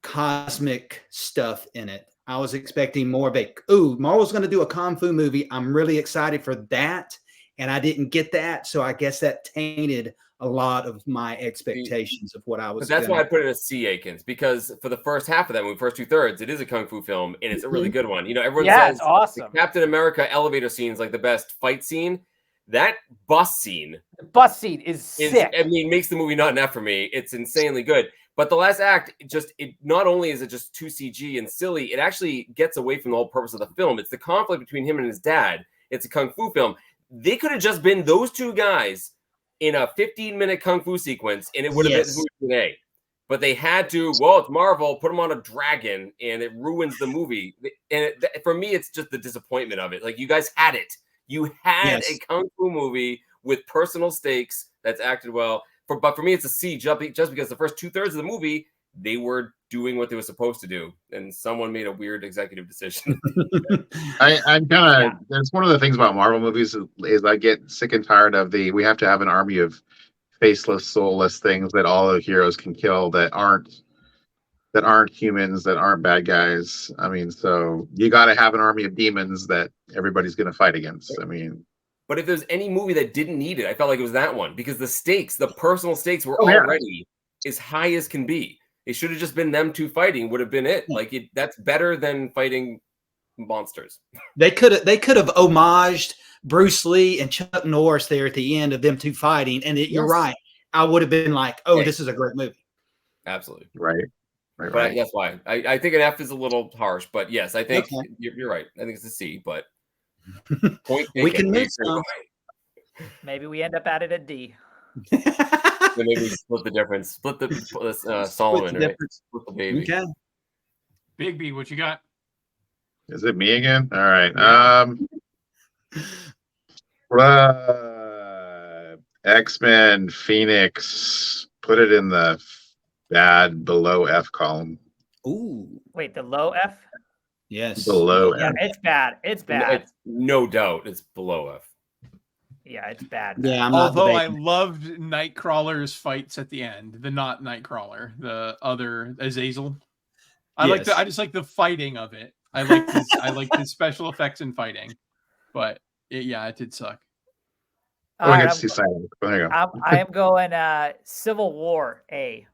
cosmic stuff in it. I was expecting more of a, Marvel's going to do a kung fu movie. I'm really excited for that. And I didn't get that. So I guess that tainted a lot of my expectations of what I was. But that's why I put it as C, Akins, because for the first half of that movie, first 2/3, it is a kung fu film, and it's a really good one. You know, everyone says it's awesome. Captain America elevator scene is like the best fight scene. That bus scene, is sick. I mean, makes the movie not an F for me. It's insanely good. But the last act, it not only is it just too CG and silly, it actually gets away from the whole purpose of the film. It's the conflict between him and his dad. It's a kung fu film. They could have just been those two guys in a 15-minute kung fu sequence, and it would have been the movie today. But they had to, it's Marvel, put him on a dragon, and it ruins the movie. And for me, it's just the disappointment of it. Like, you guys had it. You had a kung fu movie with personal stakes that's acted well. But for me, it's a C, just because the first 2/3 of the movie, they were doing what they were supposed to do, and someone made a weird executive decision. I'm kind of. That's one of the things about Marvel movies is I get sick and tired of we have to have an army of faceless, soulless things that all the heroes can kill that aren't humans, that aren't bad guys. I mean, so you got to have an army of demons that everybody's going to fight against. I mean. But if there's any movie that didn't need it, I felt like it was that one, because the stakes, the personal stakes were already as high as can be. It should have just been them two fighting, would have been it. Like, that's better than fighting monsters. They could have homaged Bruce Lee and Chuck Norris there at the end of them two fighting. And you're right. I would have been like, this is a great movie. Absolutely. Right. But that's why. I think an F is a little harsh, but yes, I think you're right. I think it's a C, but we can move some. Maybe we end up at it at D. Then maybe we split the difference. Split the Solomon, right? Split the baby. Okay. Big B, what you got? Is it me again? All right. X-Men Phoenix. Put it in the bad below F column. Ooh. Wait, the low F? Yes. Below F. It's bad. It's bad. No doubt it's below F. Yeah, it's bad. Yeah, although I loved Nightcrawler's fights at the end, the not Nightcrawler, the other Azazel. I just like the fighting of it. I like his special effects in fighting, but it did suck. I get to see silent. There you go. I am going Civil War A.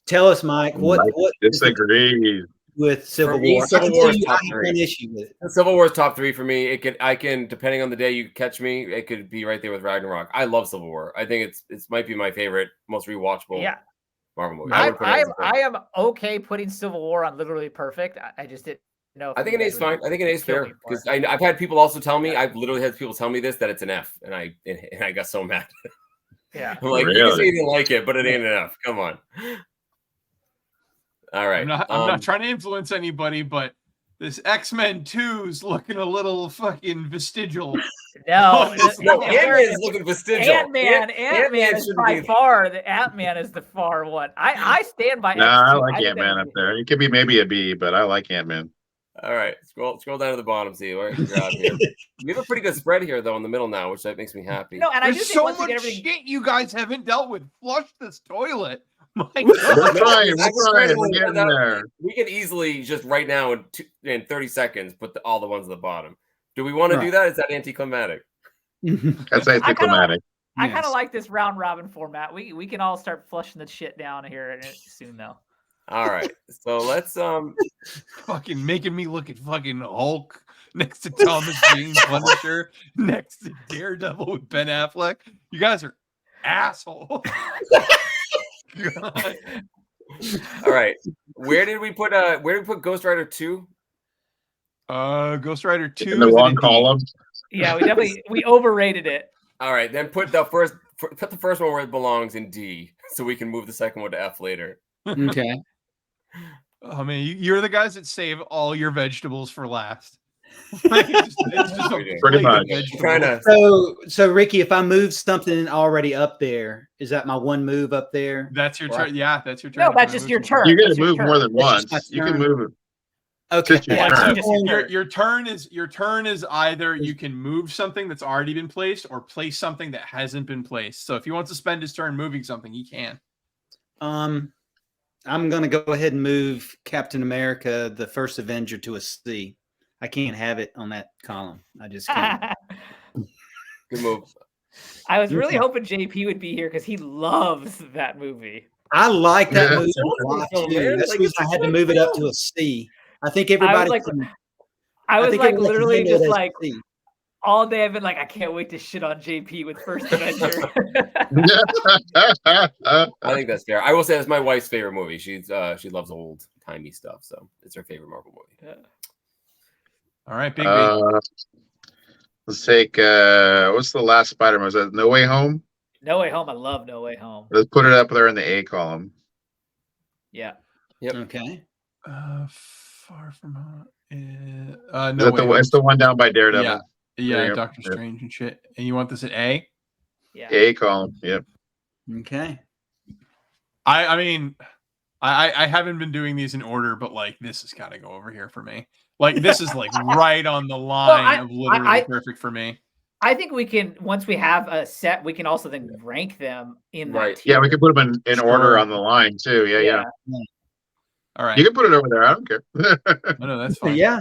Tell us, Mike, what disagrees with Civil War? Civil War is top an issue with it. Civil War is top 3 for me. I can depending on the day you catch me, it could be right there with Ragnarok. I love Civil War. I think it might be my favorite, most rewatchable Marvel movie. I am okay putting Civil War on literally perfect. I just didn't know. I think an A is fine. I think an A is fair, because I've had people also tell me, I've literally had people tell me this, that it's an F, and I got so mad. Yeah, I'm like, really? You say you didn't like it, but it ain't an F. Come on. All right. I'm not trying to influence anybody, but this X-Men 2's looking a little fucking vestigial. No, Ant-Man's looking vestigial. Ant-Man is by far the Ant-Man is the far one. I stand by. No, I like Ant-Man up there. It could be maybe a B, but I like Ant-Man. All right, scroll down to the bottom. See where you're out here. We have a pretty good spread here, though, in the middle now, which that makes me happy. No, and I do There's think so much shit you guys haven't dealt with. Flush this toilet. My God. We're trying. We're getting there. We can easily just right now in 30 seconds put all the ones at the bottom. Do we want to do that? Is that anticlimactic? That's anticlimactic. I kind of like this round robin format. We can all start flushing the shit down here soon, though. All right, so let's fucking making me look at fucking Hulk next to Thomas Jane Punisher next to Daredevil with Ben Affleck. You guys are assholes. God. All right, where did we put Ghost Rider 2? Ghost Rider 2 in the wrong column. Yeah, we overrated it. All right, then put the first one where it belongs in D, so we can move the second one to F later. Okay. I mean, you're the guys that save all your vegetables for last. It's just a Pretty plate much. of vegetables. Kinda. So Ricky, if I move something already up there, is that my one move up there? That's your Or I- turn. Yeah, that's your turn. No, if you that's wanna just move your something. turn. You That's can your move turn. more than That's just once. my You can turn. move. Okay. Just your Yeah, turn. so Just your turn. your turn is either you can move something that's already been placed or place something that hasn't been placed. So if he wants to spend his turn moving something, he can. I'm gonna go ahead and move Captain America, the First Avenger, to a C. I can't have it on that column. I just can't. Good move. I was really hoping JP would be here because he loves that movie. I like that Yeah. movie It's a lot awesome, too. man. That's Like, the reason it's I had to a move it up film. to a C. I think everybody. like- can- I was think like everybody can literally handle it just as a like C. all day. I've been like, I can't wait to shit on JP with First Avenger. I think that's fair. I will say that's my wife's favorite movie. She loves old timey stuff, so it's her favorite Marvel movie. All right, Big B. Let's take what's the last Spider-Man? Was that No Way Home? No Way Home. I love No Way Home. Let's put it up there in the A column. Yeah. Yep. Okay. Far from home. Is No that way. the it's the one down by Daredevil? Yeah, There you yeah, go. Doctor Yep. Strange and shit. And you want this at A? Yeah. A column. Yep. Okay. I mean, I haven't been doing these in order, but like this has got to go over here for me. Like this is like right on the line of literally perfect for me. I think we can, once we have a set, we can also then rank them in that Right. tier. Yeah, we can put them in order Sure. on the line too. Yeah. All right. You can put it over there. I don't care. No, that's fine. Yeah.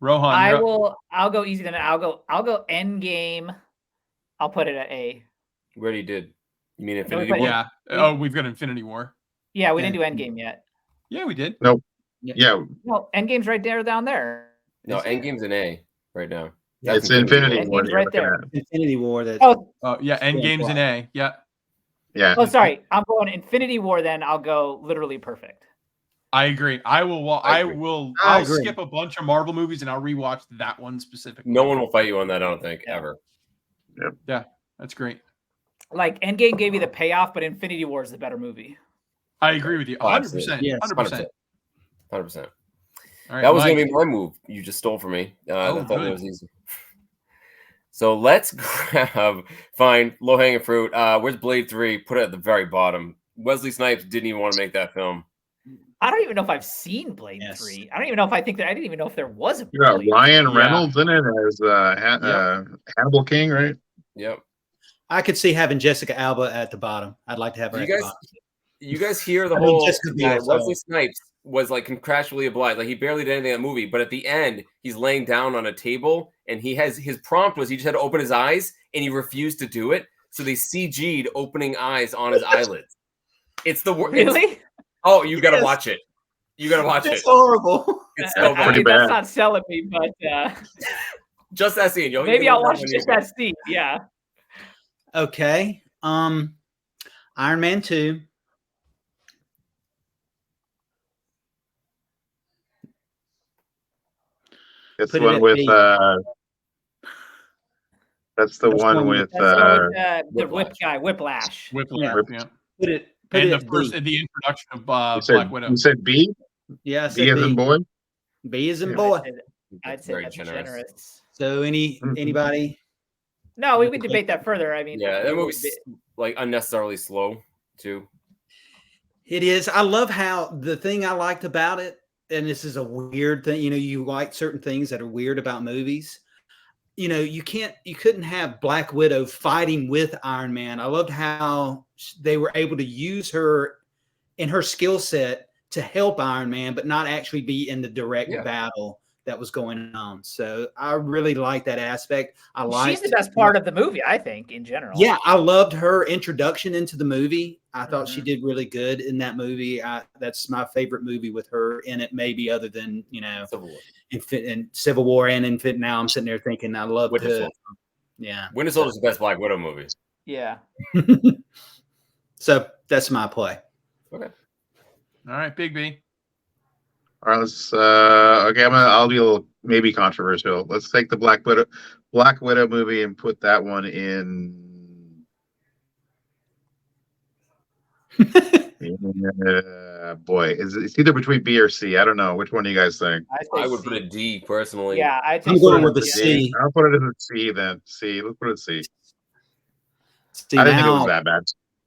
Rohan, you're up. I'll go easy then. I'll go Endgame. I'll put it at A. We already did. You mean we Infinity put- War? Yeah. Oh, we've got Infinity War. Yeah, we didn't do Endgame yet. Yeah, we did. Yeah, No, Endgame's right there down there. No, Endgame's an A right now. it's Infinity Endgame's War. right you're looking there. at. Infinity War. That. Oh, Oh, yeah. Endgame's an A. Yeah. Yeah. oh, sorry. I'm going Infinity War. Then I'll go literally perfect. I agree. I will. I agree. I I'll agree. skip a bunch of Marvel movies and I'll rewatch that one specifically. No one will fight you on that, I don't think, Yeah. ever. That's great. Like Endgame gave you the payoff, but Infinity War is the better movie. I agree with you. Oh, 100%. Yes. 100%. 100%. All right, That was Mike. going to be my move. You just stole from me. I thought good. that was easy. So let's find low-hanging fruit. Where's Blade 3? Put it at the very bottom. Wesley Snipes didn't even want to make that film. I don't even know if I've seen Blade 3. I don't even know if I didn't even know if there was a You got Blade. Ryan Yeah. Reynolds in it as Hannibal King, right? Yep. I could see having Jessica Alba at the bottom. I'd like to have her at the bottom. You guys hear the I mean, whole Jessica Biel, so- Wesley Snipes was like contractually obliged. Like he barely did anything in that movie, but at the end, he's laying down on a table and his prompt was he just had to open his eyes and he refused to do it. So they CG'd opening eyes on his eyelids. It's the worst. Really? Oh, you gotta Yes. watch it. You gotta watch It's it. horrible. It's so I bad. pretty mean, bad. that's not selling me, but Just that scene. maybe I'll watch just that scene. Yeah. Okay. Iron Man 2. It's Put the it one at with B. that's the That's one one with with- The whip guy, Whiplash. Whiplash. Yeah. Yeah. Put it And the at first, B. the introduction of you Black Widow. said B? Yeah, I B said as in B. boy? B as in Yeah. boy. I'd say Very that's generous. generous. So anybody? No, we would debate that further. I mean, Yeah, that we would movie's like unnecessarily slow too. It is. I love how the thing I liked about it, and this is a weird thing, you like certain things that are weird about movies. You couldn't have Black Widow fighting with Iron Man. I loved how they were able to use her and her skill set to help Iron Man, but not actually be in the direct battle that was going on. So I really like that aspect. She's the best part of the movie, I think, in general. Yeah, I loved her introduction into the movie. I thought she Mhm. did really good in that movie. That's my favorite movie with her in it, maybe other than Civil War. in Civil War and Infinite. Now I'm sitting there thinking I love Winter her. Soldier. Yeah. Winter Soldier is the best Black Widow movie. Yeah. So that's my play. Okay. All right, Big B. All right, let's okay, I'll be a little maybe controversial. Let's take the Black Widow movie and put that one in Boy, it's either between B or C. I don't know. Which one do you guys think? I would put a D personally. Yeah, I'd I'm say going C. with a C. I'll put it as a C then. C. Let's put it C. See, I didn't think it now, was that bad.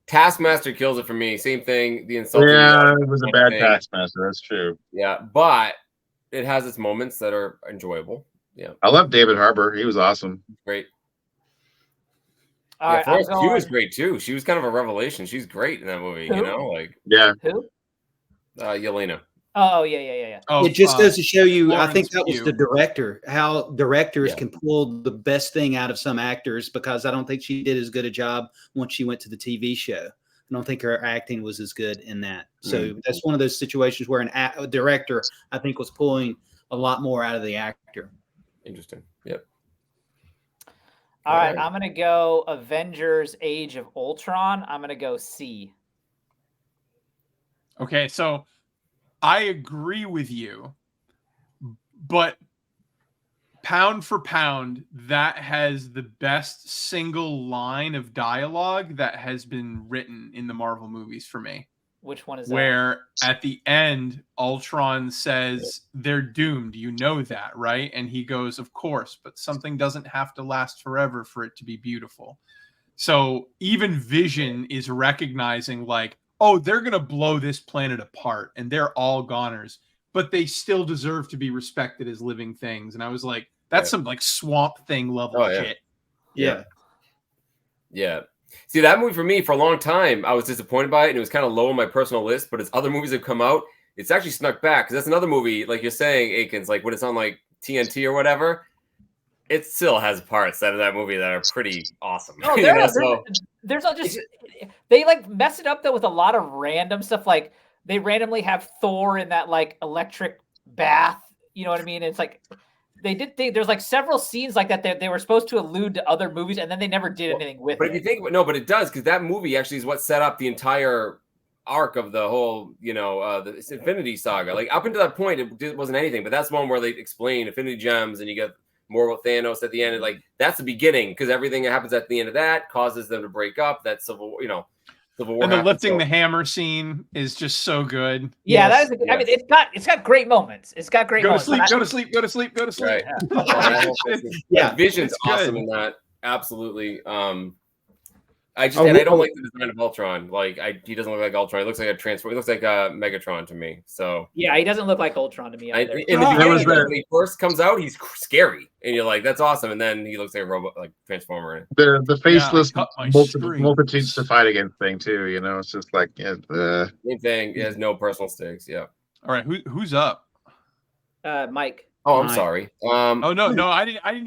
Taskmaster kills it for me. Same thing. The insulting. Yeah, it was a bad thing. Taskmaster. That's true. Yeah, but it has its moments that are enjoyable. Yeah, I love David Harbour. He was awesome. great. All Yeah, right, Florence I'm Pugh was going- great too. She was kind of a revelation. She's great in that movie. You Who? know, like Yeah. Who? Yelena. Oh, yeah. Oh, it just goes to show you. I think Florence that was Pugh. the director. How directors Yeah. can pull the best thing out of some actors, because I don't think she did as good a job once she went to the TV show. I don't think her acting was as good in that. So that's one of those situations where a director, I think, was pulling a lot more out of the actor. Interesting. Yep. All right, Alright. I'm gonna go Avengers: Age of Ultron. I'm gonna go C. Okay, so I agree with you, but pound for pound, that has the best single line of dialogue that has been written in the Marvel movies for me. Which one is that? Where at the end, Ultron says, "They're doomed. You know that, right?" And he goes, "Of course, but something doesn't have to last forever for it to be beautiful." So even Vision is recognizing, like, oh, they're going to blow this planet apart and they're all goners, but they still deserve to be respected as living things. And I was like, that's Right. some like Swamp Thing level Oh, yeah. shit. Yeah. Yeah. See, that movie for me, for a long time, I was disappointed by it, and it was kind of low on my personal list. But as other movies have come out, it's actually snuck back, because that's another movie, like you're saying, Akins, like when it's on like TNT or whatever, it still has parts out of that movie that are pretty awesome. No, You there, know, there's not just they like mess it up though with a lot of random stuff. Like they randomly have Thor in that like electric bath. You know what I mean? It's like they did think there's like several scenes like that they were supposed to allude to other movies, and then they never did anything with But it. if you think, no, but it does, because that movie actually is what set up the entire arc of the whole, the Infinity Saga. Like up until that point, it wasn't anything. But that's one where they explain Infinity Gems, and you get more about Thanos at the end. And like that's the beginning, because everything that happens at the end of that causes them to break up. That Civil War And the happens, lifting the hammer scene is just so good. Yeah, Yes, that is. I mean, it's got great moments. It's got great Go to moments. sleep, but go to sleep, go to sleep, go to sleep. Right. Yeah, Vision's it's good. awesome in that. Absolutely. I Oh, don't well- like the design of Ultron. Like he doesn't look like Ultron. He looks like a transform. He looks like a Megatron to me. So Yeah, he doesn't look like Ultron to me either. in the Oh, beginning, was the- when he first comes out, he's scary, and you're like, "That's awesome." And then he looks like a robot, like Transformer. The faceless cut my multitudes strings. to fight against thing too. It's just like Same thing. He has no personal stakes. Yeah. All right, who's up? Mike. Oh, I'm Mike. sorry. Oh no, I didn't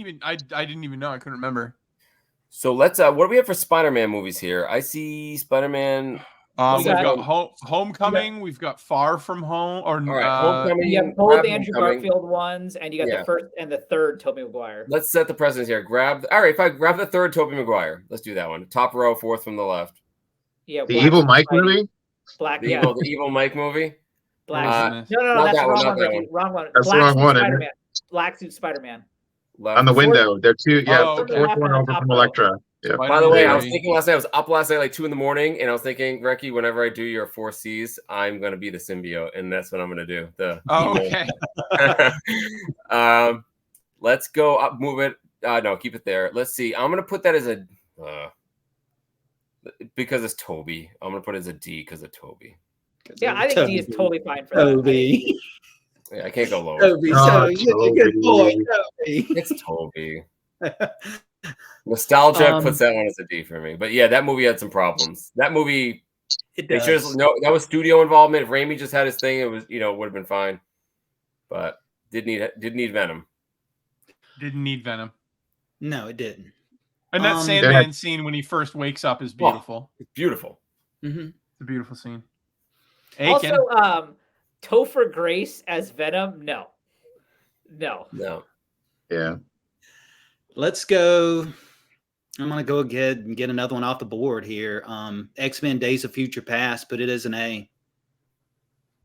even know. I couldn't remember. So let's. What do we have for Spider-Man movies here? I see Spider-Man. We've got- got Homecoming. We've got Far From Home. Or All right, Homecoming. You have both grab Andrew Homecoming. Garfield ones, and you got Yeah. the first and the third Tobey Maguire. Let's set the precedence here. All right, fine. Grab the third Tobey Maguire. Let's do that one. Top row, fourth from the left. Yeah, the Black Evil Mike Spidey. movie. Black, The yeah, evil Mike movie. Black. Goodness. No, not that's that the one, wrong not one, that Ricky. one. Wrong one. That's the Black wrong suit one, isn't it? Spider-Man. Black suit Spider-Man. Left. On the window, they're two. Yeah, Oh, the okay. fourth one over from Elektra. Yeah. By the way, I was Spider-Man. thinking last night. I was up last night like 2 a.m, and I was thinking, Reki, whenever I do your 4 C's, I'm gonna be the symbiote, and that's what I'm gonna do. The Oh, evil. okay. Let's go up. Move it. No, keep it there. Let's see. I'm gonna put that as a because it's Toby. I'm gonna put it as a D because of Toby. Yeah, I think D is totally fine for that. Toby. Yeah, I can't go lower. Toby, Oh, so you're a good boy, Toby. Toby. It's Toby. Nostalgia Um, puts that one as a D for me. But yeah, that movie had some problems. That movie, It they does. should no, that was studio involvement. If Raimi just had his thing, it was would have been fine. But did need Venom. Didn't need Venom. No, it didn't. And that Um, Sandman scene when he first wakes up is beautiful. It's beautiful. Mm-hmm. It's a beautiful scene. Aiken. Also, Topher Grace as Venom. No. No. Yeah. Let's go. I'm gonna go ahead and get another one off the board here. X-Men: Days of Future Past, but it is an A.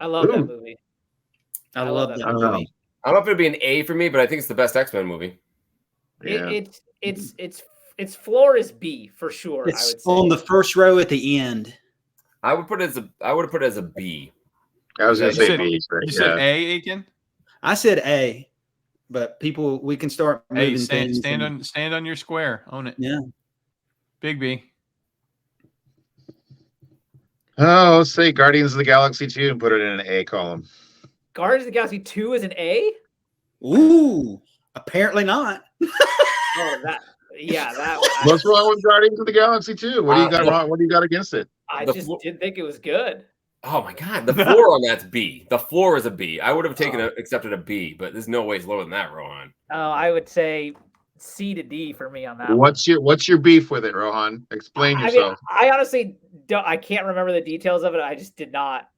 I love that Ooh. movie. I I love love that that. movie. I don't know if it'd be an A for me, but I think it's the best X-Men movie. Yeah. Its floor is B for sure. I would It's say. on the first row at the end. I would put it as a B. I was going to You say said- B. But You yeah. said A, Aiken? I said A, but people, we can start moving Hey, things. stand on your square. Own it. Yeah. Big B. Oh, let's say Guardians of the Galaxy 2 and put it in an A column. Guardians of the Galaxy 2 is an A? Ooh, apparently not. Oh, that What's wrong with Guardians of the Galaxy 2? What do you got wrong? What do you got against it? I The just flo- didn't think it was good. Oh my god, the floor on that's B. The floor is a B. I would have accepted a B, but there's no way it's lower than that, Rohan. Oh, I would say C to D for me on that one. What's your beef with it, Rohan? Explain yourself. I mean, I honestly don't. I can't remember the details of it. I just did not.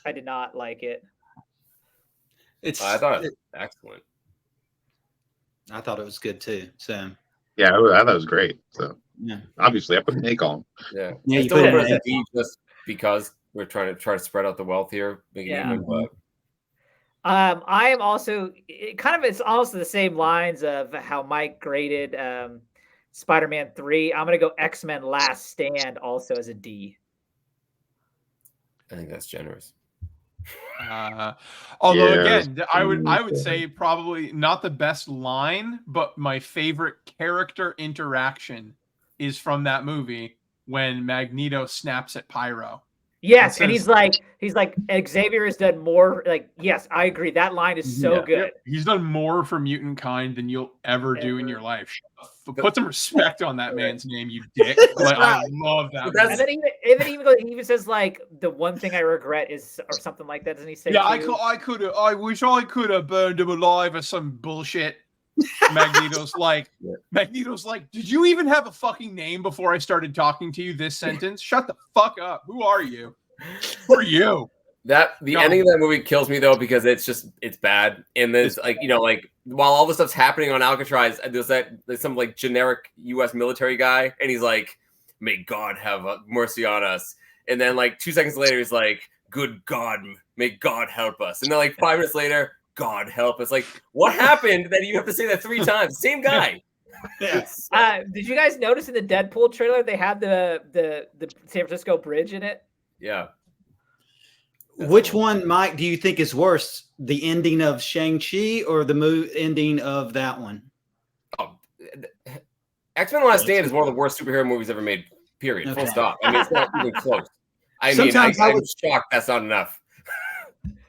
I did not like it. I thought it was excellent. I thought it was good too. So Yeah, I thought it was great. So yeah, obviously, I put an A column. Yeah, Yeah, I you still put would it put it in as a B just because we're trying to spread out the wealth here, make it Yeah. even. But I am also it's also the same lines of how Mike graded Spider-Man 3. I'm gonna go X-Men Last Stand also as a D. I think that's generous. Although Yeah, again, I would say probably not the best line, but my favorite character interaction is from that movie when Magneto snaps at Pyro. Yes, It and says- he's like Xavier has done more. Like, yes, I agree. That line is so Yeah. good. He's done more for mutant kind than you'll ever do in your life. Put some respect on that man's name, you dick. Like, I love that. That's- And then he even says like the one thing I regret is or something like that. Doesn't he say? Yeah, too? I wish I could have burned him alive or some bullshit. Magneto's like, did you even have a fucking name before I started talking to you this sentence? Shut the fuck up. Who are you? Who are you? The No. ending of that movie kills me though because it's bad. And there's like while all this stuff's happening on Alcatraz, there's some like generic U.S. military guy, and he's like, "May God have mercy on us." And then like 2 seconds later, he's like, "Good God, may God help us." And then like 5 minutes later, "God help us." Like, what happened that you have to say that 3 times? Same guy. yes. Did you guys notice in the Deadpool trailer they had the San Francisco Bridge in it? Yeah. Which one, Mike, do you think is worse? The ending of Shang-Chi or the ending of that one? X-Men Last Stand is one of the worst superhero movies ever made, period. Okay. Full stop. I mean, it's not even close. I'm shocked that's not enough.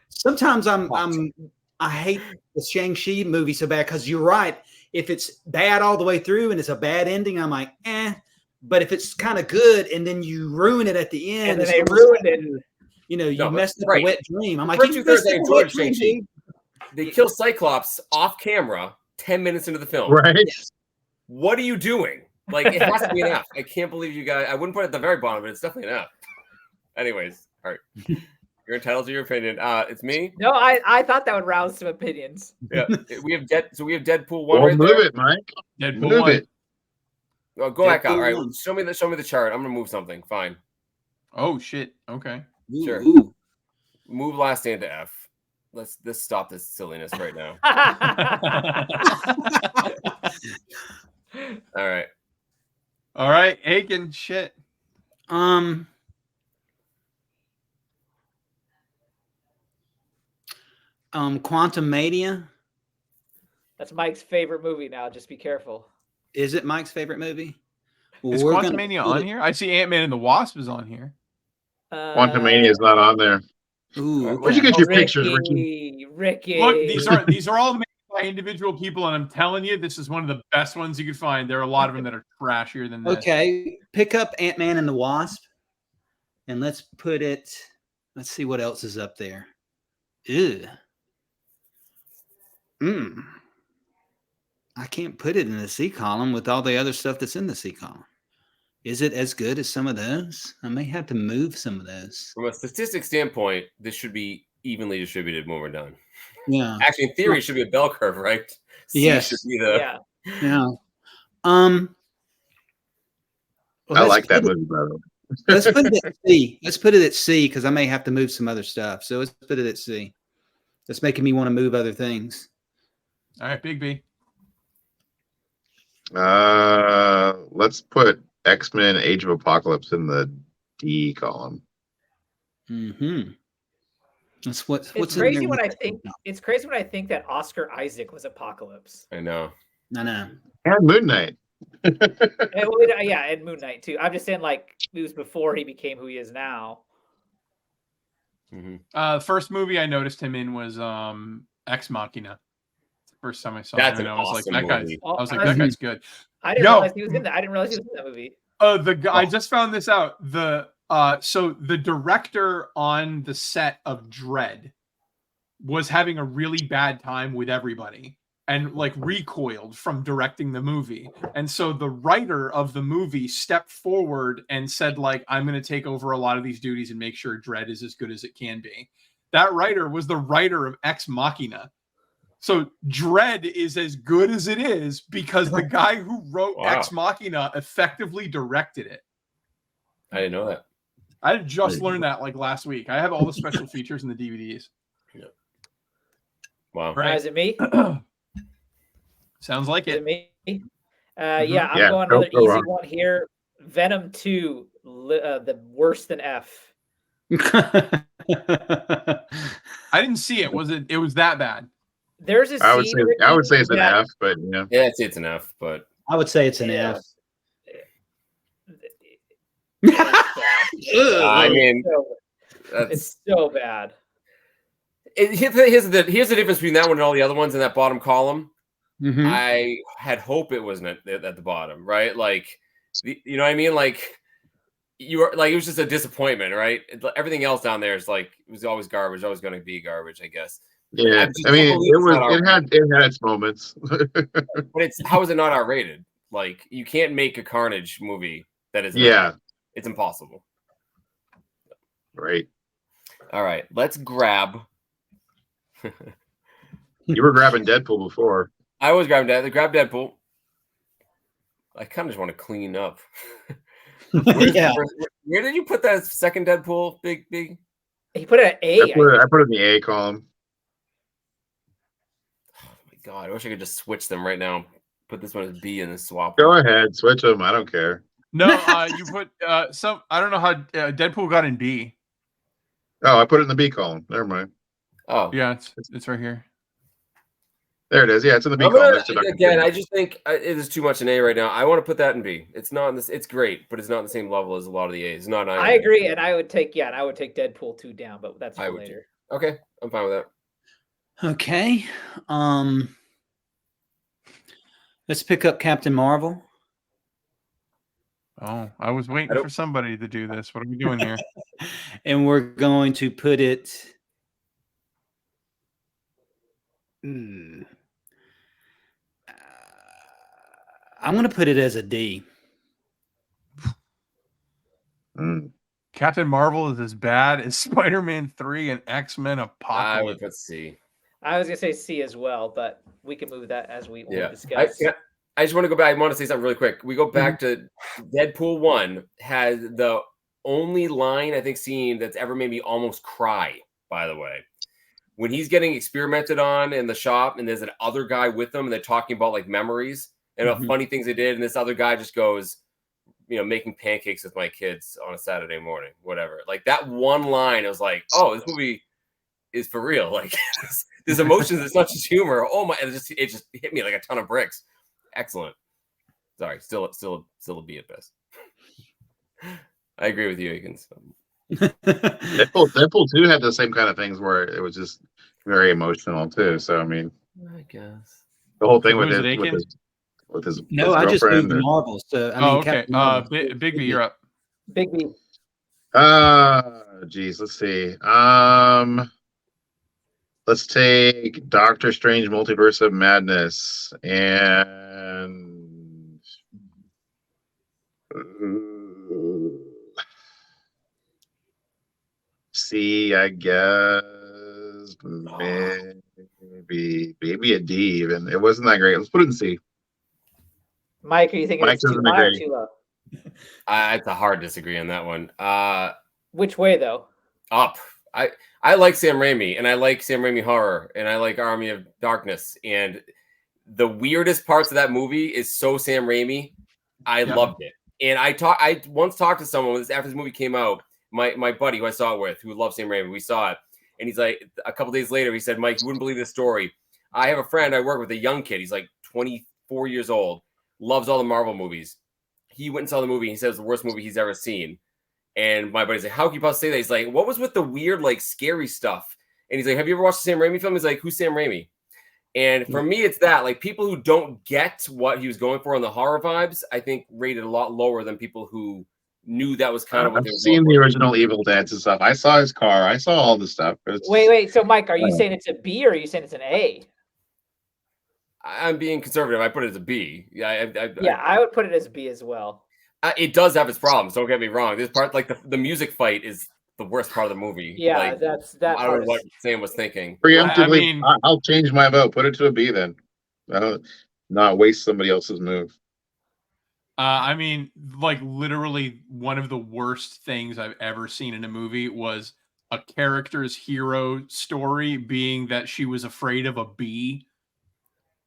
Sometimes I hate the Shang-Chi movie so bad because you're right. If it's bad all the way through and it's a bad ending, I'm like, eh. But if it's kind of good and then you ruin it at the end, And then it's they almost ruined like, it. you know, you No, messed up right. a wet dream. I'm like, First you 2/3 messed I up a enjoyed wet dream, Shang-Chi. dude. They kill Cyclops off camera 10 minutes into the film. Right? What are you doing? Like, it has to be an F. I can't believe you guys. I wouldn't put it at the very bottom, but it's definitely an F. Anyways, all right. You're entitled to your opinion. It's me. No, I thought that would rouse some opinions. Yeah, we have Deadpool 1 Well, right move there. it, Mike. Deadpool Move 1. it. Oh, go back out. All right, Deadpool 1. show me the chart. I'm gonna move something. Fine. Oh shit. Okay. Sure. Ooh. Move Last Stand to F. Let's stop this silliness right now. All right. All right, Aiken. Shit. Quantum Mania. That's Mike's favorite movie now. Just be careful. Is it Mike's favorite movie? Is We're Quantum gonna Mania put on it- here? I see Ant-Man and the Wasp is on here. Quantum Mania is not on there. Ooh, Where'd you okay. get your pictures, Ricky? Ricky. Look, these are all made by individual people, and I'm telling you, this is one of the best ones you could find. There are a lot of them that are trashier than this. Okay, pick up Ant-Man and the Wasp, and let's put it. Let's see what else is up there. Ew. I can't put it in the C column with all the other stuff that's in the C column. Is it as good as some of those? I may have to move some of those. From a statistic standpoint, this should be evenly distributed when we're done. Yeah. Actually, in theory, it should be a bell curve, right? C Yes. should be the. Yeah. Yeah. Well, I let's like that put it- movie, by the way. Let's put it at C. Let's put it at C because I may have to move some other stuff. So let's put it at C. That's making me want to move other things. All right, Big B. Let's put X-Men Age of Apocalypse in the D column. Mm-hmm. That's what's It's in there. crazy when I think it's crazy when I think that Oscar Isaac was Apocalypse. I know. I know. And Moon Knight. And, well, yeah, and Moon Knight too. I'm just saying, like, it was before he became who he is now. The first movie I noticed him in was Ex Machina. It's the first time I saw That's him, an and I was awesome like, that guy's. movie. I was like, that guy's good. I didn't realize he was in that. I didn't realize he was in that movie. I just found this out. So the director on the set of Dread was having a really bad time with everybody and like recoiled from directing the movie. And so the writer of the movie stepped forward and said, like, I'm going to take over a lot of these duties and make sure Dread is as good as it can be. That writer was the writer of Ex Machina. So Dread is as good as it is because the guy who wrote Ex Machina effectively directed it. I didn't know that. I just learned that like last week. I have all the special features in the DVDs. Yep. Wow. Right. Is it me? Sounds like Is it. it me? Yeah, I'm going another easy one here. Venom 2, the worse than F. I didn't see it. It was that bad? There's a scene. I would say it's an F, but yeah. Yeah, I'd say it's an F, but I would say it's an F. I mean, it's so bad. Here's the difference between that one and all the other ones in that bottom column. Mm-hmm. I had hope it wasn't at the bottom, right? Like, you know what I mean? Like, you were like, it was just a disappointment, right? Everything else down there is like, it was always garbage, always going to be garbage, I guess. Yeah, I mean, it had its moments. But how is it not R-rated? Like, you can't make a Carnage movie that is it's impossible. Right. All right, let's grab. You were grabbing Deadpool before. I was grabbing that. Grab Deadpool. I kind of just want to clean up. Where did you put that second Deadpool? Big. He put it at A. I put it in the A column. Oh my god! I wish I could just switch them right now. Put this one as B and then swap. Go ahead, switch them. I don't care. No, you put some. I don't know how Deadpool got in B. Oh, I put it in the B column. Never mind. Oh, yeah, it's right here. There it is. Yeah, it's in the B column. Again, I just think it is too much in A right now. I want to put that in B. It's not in this. It's great, but it's not on the same level as a lot of the A's. It's not. I agree, and I would take Deadpool 2 down, but that's for later. Okay, I'm fine with that. Okay. Let's pick up Captain Marvel. Oh, I was waiting for somebody to do this. What are we doing here? And we're going to put it. I'm going to put it as a D. Captain Marvel is as bad as Spider-Man 3 and X-Men Apocalypse. I would put C. I was going to say C as well, but we can move that as we discuss. I just want to go back. I want to say something really quick. We go back to Deadpool 1 has the only line I think scene that's ever made me almost cry, by the way. When he's getting experimented on in the shop and there's an other guy with them and they're talking about like memories and funny things they did. And this other guy just goes, making pancakes with my kids on a Saturday morning, whatever. Like that one line, I was like, oh, this movie is for real. Like there's emotions. It's not just humor. Oh my, it just hit me like a ton of bricks. Excellent. Sorry, still a B at best. I agree with you, Egan. Deadpool 2 had the same kind of things where it was just very emotional too. So I mean, I guess the whole thing with his no, I just moved the Marvel. So I mean, okay. Big B, you're up. Big B. Geez, let's see. Let's take Doctor Strange Multiverse of Madness and C, I guess. Maybe a D even. It wasn't that great. Let's put it in C. Mike, are you thinking it's too high or too low? It's a hard disagree on that one. Which way though? Up. I like Sam Raimi, and I like Sam Raimi horror, and I like Army of Darkness, and the weirdest parts of that movie is so Sam Raimi. I loved it. And I once talked to someone after this movie came out. My buddy who I saw it with, who loves Sam Raimi, we saw it, and he's like, a couple days later, he said, "Mike, you wouldn't believe this story. I have a friend I work with, a young kid. He's like 24 years old, loves all the Marvel movies. He went and saw the movie. And he said it was the worst movie he's ever seen." And my buddy's like, "How can you possibly say that?" He's like, "What was with the weird, like, scary stuff?" And he's like, "Have you ever watched the Sam Raimi film?" He's like, "Who's Sam Raimi?" And for me, it's that, like, people who don't get what he was going for on the horror vibes, I think rated a lot lower than people who knew that was kind of what I've they were seen going the for. original Evil Dead and stuff. I saw his car. I saw all the stuff. Wait. So, Mike, are you saying it's a B or are you saying it's an A? I'm being conservative. I put it as a B. Yeah, I would put it as a B as well. It does have its problems. Don't get me wrong. This part, like the music fight, is the worst part of the movie. Yeah, like, that. I don't know what Sam was thinking. Preemptively, I mean- I'll change my vote. Put it to a B then. I don't not waste somebody else's move. I mean, like literally one of the worst things I've ever seen in a movie was a character's hero story being that she was afraid of a bee.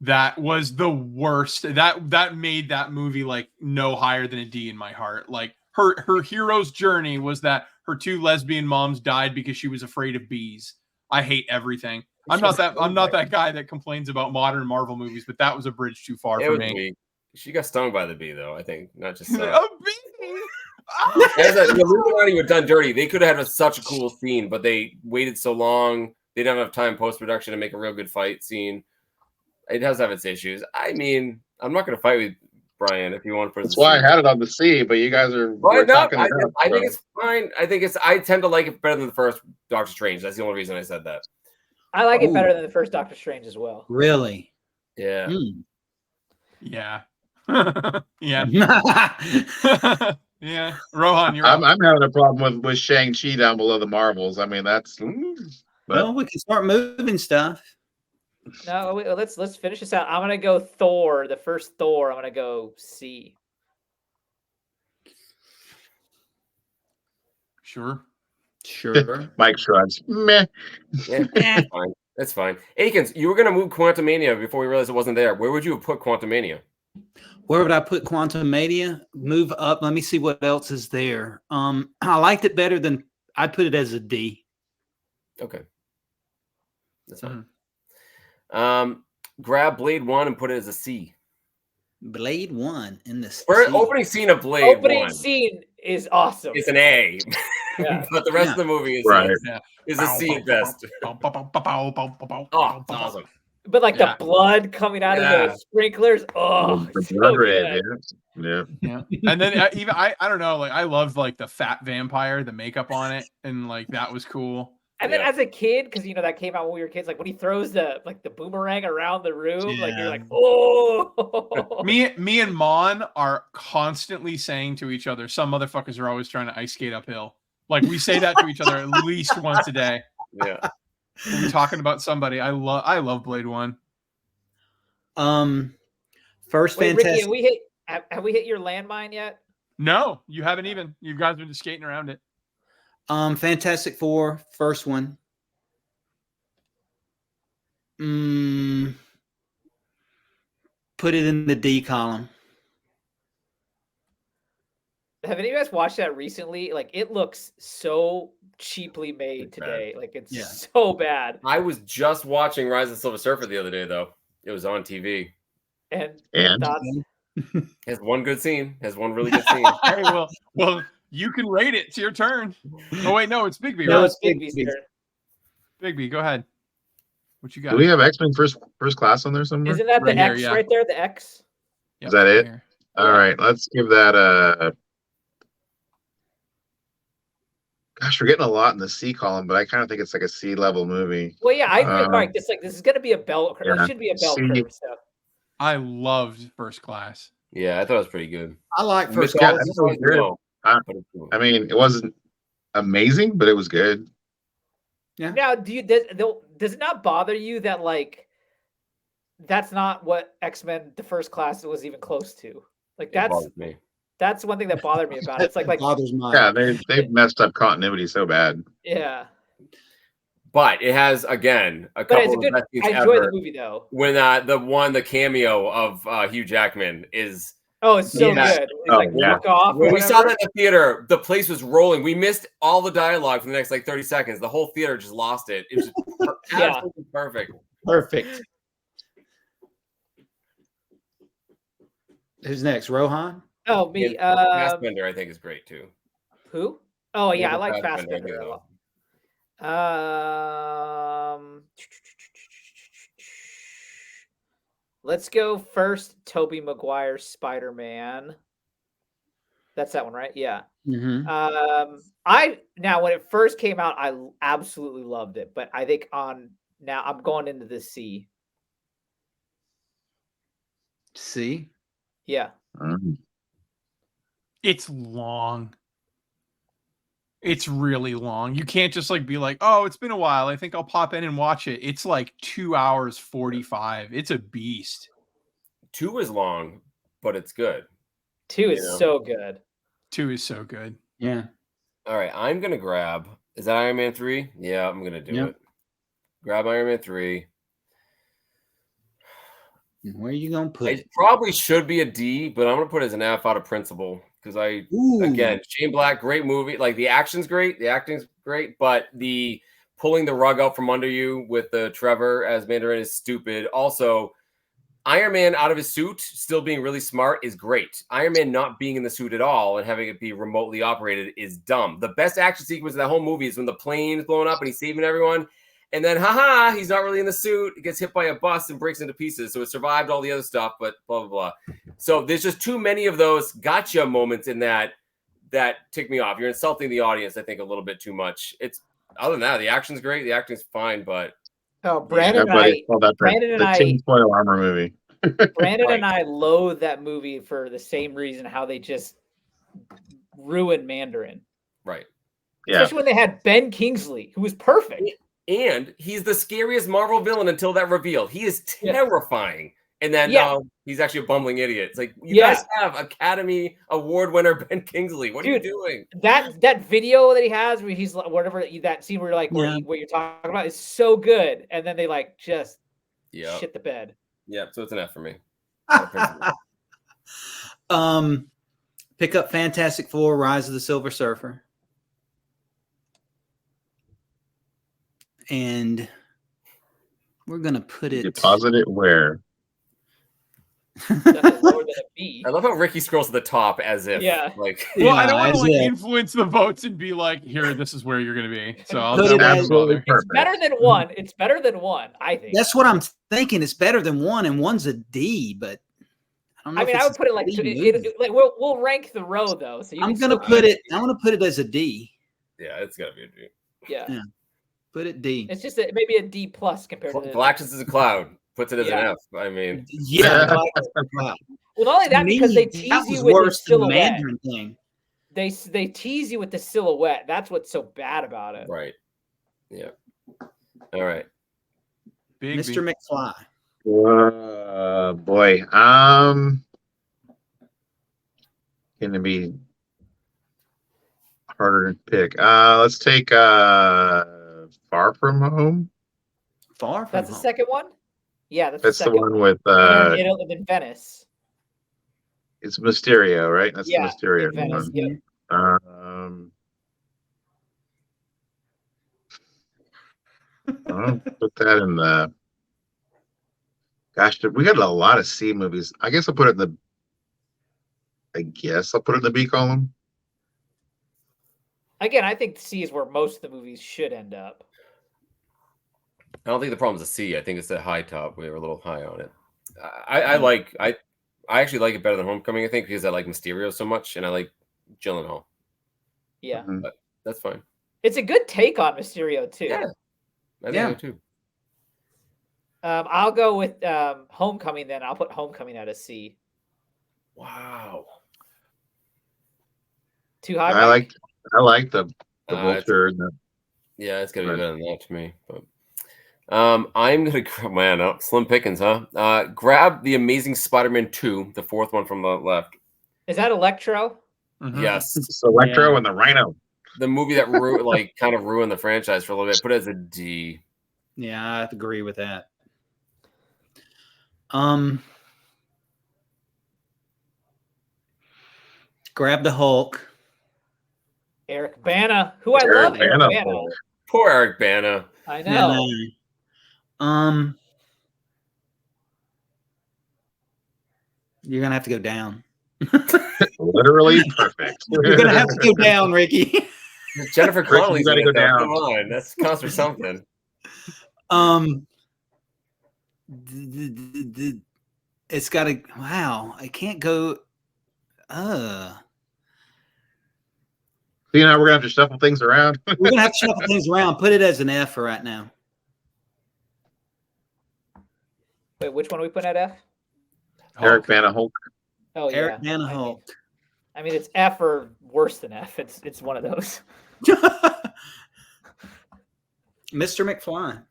That was the worst. That made that movie like no higher than a D in my heart. Like her hero's journey was that her 2 lesbian moms died because she was afraid of bees. I hate everything. I'm not that guy that complains about modern Marvel movies, but that was a bridge too far for me. Weak. She got stung by the bee, though. I think not just A bee. as the Illuminati were done dirty. They could have had such a cool scene, but they waited so long. They didn't have enough time post production to make a real good fight scene. It does have its issues. I mean, I'm not going to fight with Brian if you want to put. That's why I had it on the C, but you guys are. Well, no, talking I about, think it's fine. I tend to like it better than the first Doctor Strange. That's the only reason I said that. I like it better than the first Doctor Strange as well. Really? Yeah. Yeah. Yeah. Yeah. Rohan, you're I'm having a problem with Shang-Chi down below the Marvels. I mean, that's. Well, we can start moving stuff. No, let's finish this out. I'm gonna go Thor. The first Thor. I'm gonna go C. Sure. Mike shrugs. Meh. Yeah, that's fine. That's fine. Akins, you were going to move Quantumania before we realized it wasn't there. Where would you have put Quantumania? Where would I put Quantumania? Move up. Let me see what else is there. I liked it better than I'd put it as a D. Okay. That's fine. Grab Blade 1 and put it as a C. Blade 1 in the For C. opening scene of Blade 1. Scene is awesome. It's an A. Yeah. But the rest of the movie is a C at best. Oh, it's awesome. But like the blood coming out of the sprinklers. Oh, so good. Yeah. And then even I don't know, like I loved like the fat vampire, the makeup on it, and like that was cool. And then as a kid, because you know that came out when we were kids, like when he throws the boomerang around the room, like you're like, oh. Me and Mon are constantly saying to each other, some motherfuckers are always trying to ice skate uphill. Like we say that to each other at least once a day. Yeah. We're talking about somebody. I love Blade 1. First Wait, Fantastic. Ricky, have we hit your landmine yet? No, you haven't even. You guys been just skating around it. Fantastic Four, first one. Put it in the D column. Have any of you guys watched that recently? Like it looks so cheaply made today. Like it's so bad. I was just watching Rise of the Silver Surfer the other day, though. It was on TV. And has one good scene. Has one really good scene. Hey, well, you can rate it. It's your turn. Oh wait, no, it's Big B. No, Right? it's Big B's turn. Big B, go ahead. What you got? Do we have X-Men first class on there somewhere? Isn't that Right the here, X yeah. right there? The X. Yep, Is that it? here. All right, let's give that a. Gosh, we're getting a lot in the C column, but I kind of think it's like a C level movie. Well, yeah, I agree with Mike. This is going to be a bell curve. Yeah. It should be a bell C. curve. So. I loved First Class. Yeah, I thought it was pretty good. I like First Yeah, Class. I thought it was good. I mean, it wasn't amazing, but it was good. Yeah. Now, does it not bother you that like that's not what X-Men: The First Class was even close to? Like that's one thing that bothered me about it. It's like bothers mine. Yeah, they've messed up continuity so bad. Yeah. But it has again a couple of best scenes I enjoyed ever. the movie though. When the cameo of Hugh Jackman is Oh, it's so Yeah. good. He's Oh, like, yeah. fuck off. When or we saw whatever. that in the theater, the place was rolling. We missed all the dialogue for the next like 30 seconds. The whole theater just lost it. It was just Yeah. absolutely perfect. Perfect. Who's next? Rohan? Oh, me. And Fassbender, I think, is great too. Who? Oh, yeah, I Michael like Fassbender, Fassbender a though. lot. Let's go first. Tobey Maguire's Spider-Man. That's that one, right? Yeah. Mm-hmm. Now when it first came out, I absolutely loved it, but I think now I'm going into the C. See? Yeah. It's long. It's really long. You can't just like be like, oh, it's been a while. I think I'll pop in and watch it. It's like 2 hours 45. It's a beast. 2 is long, but it's good. 2 is so good. 2 is so good. Yeah. All right, I'm gonna grab. Is that Iron Man 3? Yeah, I'm gonna do Yep. it. Grab Iron Man 3. Where are you gonna put It it? probably should be a D, but I'm gonna put it as an F out of principle because again, Shane Black, great movie. Like the action's great, the acting's great, but the pulling the rug out from under you with the Trevor as Mandarin is stupid. Also, Iron Man out of his suit, still being really smart, is great. Iron Man not being in the suit at all and having it be remotely operated is dumb. The best action sequence of that whole movie is when the plane is blowing up and he's saving everyone. And then, haha, he's not really in the suit. It gets hit by a bus and breaks into pieces. So it survived all the other stuff, but blah, blah, blah. So there's just too many of those gotcha moments in that tick me off. You're insulting the audience, I think, a little bit too much. Other than that, the action's great. The acting's fine, but Oh, Brandon and I tinfoil armor movie. Brandon and I loathe that movie for the same reason how they just ruined Mandarin. Right. Yeah. Especially when they had Ben Kingsley, who was perfect. And he's the scariest Marvel villain until that reveal. He is terrifying. And then he's actually a bumbling idiot. It's like, you guys have Academy Award winner Ben Kingsley. What are you doing? That video that he has where he's whatever that scene where you're like what you're talking about is so good. And then they like just shit the bed. Yeah, so it's an F for me. Pick up Fantastic Four, Rise of the Silver Surfer. And we're gonna put it. Deposit it where? That's lower than a B. I love how Ricky scrolls to the top as if like. Well, I don't want to like influence the votes and be like, here, this is where you're gonna be. So I'll just absolutely perfect. It's better than 1. It's better than 1, I think. That's what I'm thinking. It's better than 1, and 1's a D, but I don't know. I would put it like like we'll rank the row though. So I'm gonna put it. I want to put it as a D. Yeah, it's gotta be a D. Yeah. Put it D. It's just maybe a D plus compared to Galactus is a cloud. Puts it as an F. I mean, Well, not only that, because they tease you with the silhouette. Mandarin thing. They tease you with the silhouette. That's what's so bad about it. Right. Yeah. All right. Mr. McFly. Boy. Gonna be harder to pick. Let's take Far From Home. Far From That's Home. the second one? Yeah, that's the one with in Venice. It's Mysterio, right? That's the Mysterio in Venice, one. yep. I'll put that in the. Gosh, we got a lot of C movies. I guess I'll put it in the B column. Again, I think C is where most of the movies should end up. I don't think the problem is a C. I think it's the high top. We were a little high on it. I actually like it better than Homecoming. I think because I like Mysterio so much, and I like Gyllenhaal. Yeah, but that's fine. It's a good take on Mysterio too. Yeah, I think so too. I'll go with Homecoming. Then I'll put Homecoming at a C. Wow. Too high. I like the Vulture. Yeah, it's gonna be better than that to me. But I'm gonna slim pickings, huh? Grab the Amazing Spider-Man 2, the fourth one from the left. Is that Electro? Mm-hmm. Yes, it's Electro and the Rhino. The movie that kind of ruined the franchise for a little bit. Put it as a D. Yeah, I agree with that. Grab the Hulk. Eric Bana, who I Eric love. Eric Bana. Bana. Poor Eric Bana. I know. You're gonna have to go down. Literally perfect. You're gonna have to go down, Ricky. Jennifer Connelly's gotta in go it, though. down. Come on, that's counts for something. It's got to. Wow, I can't go. You know, we're gonna have to shuffle things around. We're gonna have to shuffle things around. Put it as an F for right now. Wait, which one are we putting at F? Eric Bana Hulk. Oh yeah, Eric Bana Hulk. I mean, it's F or worse than F. It's one of those. Um, Mr. McFly.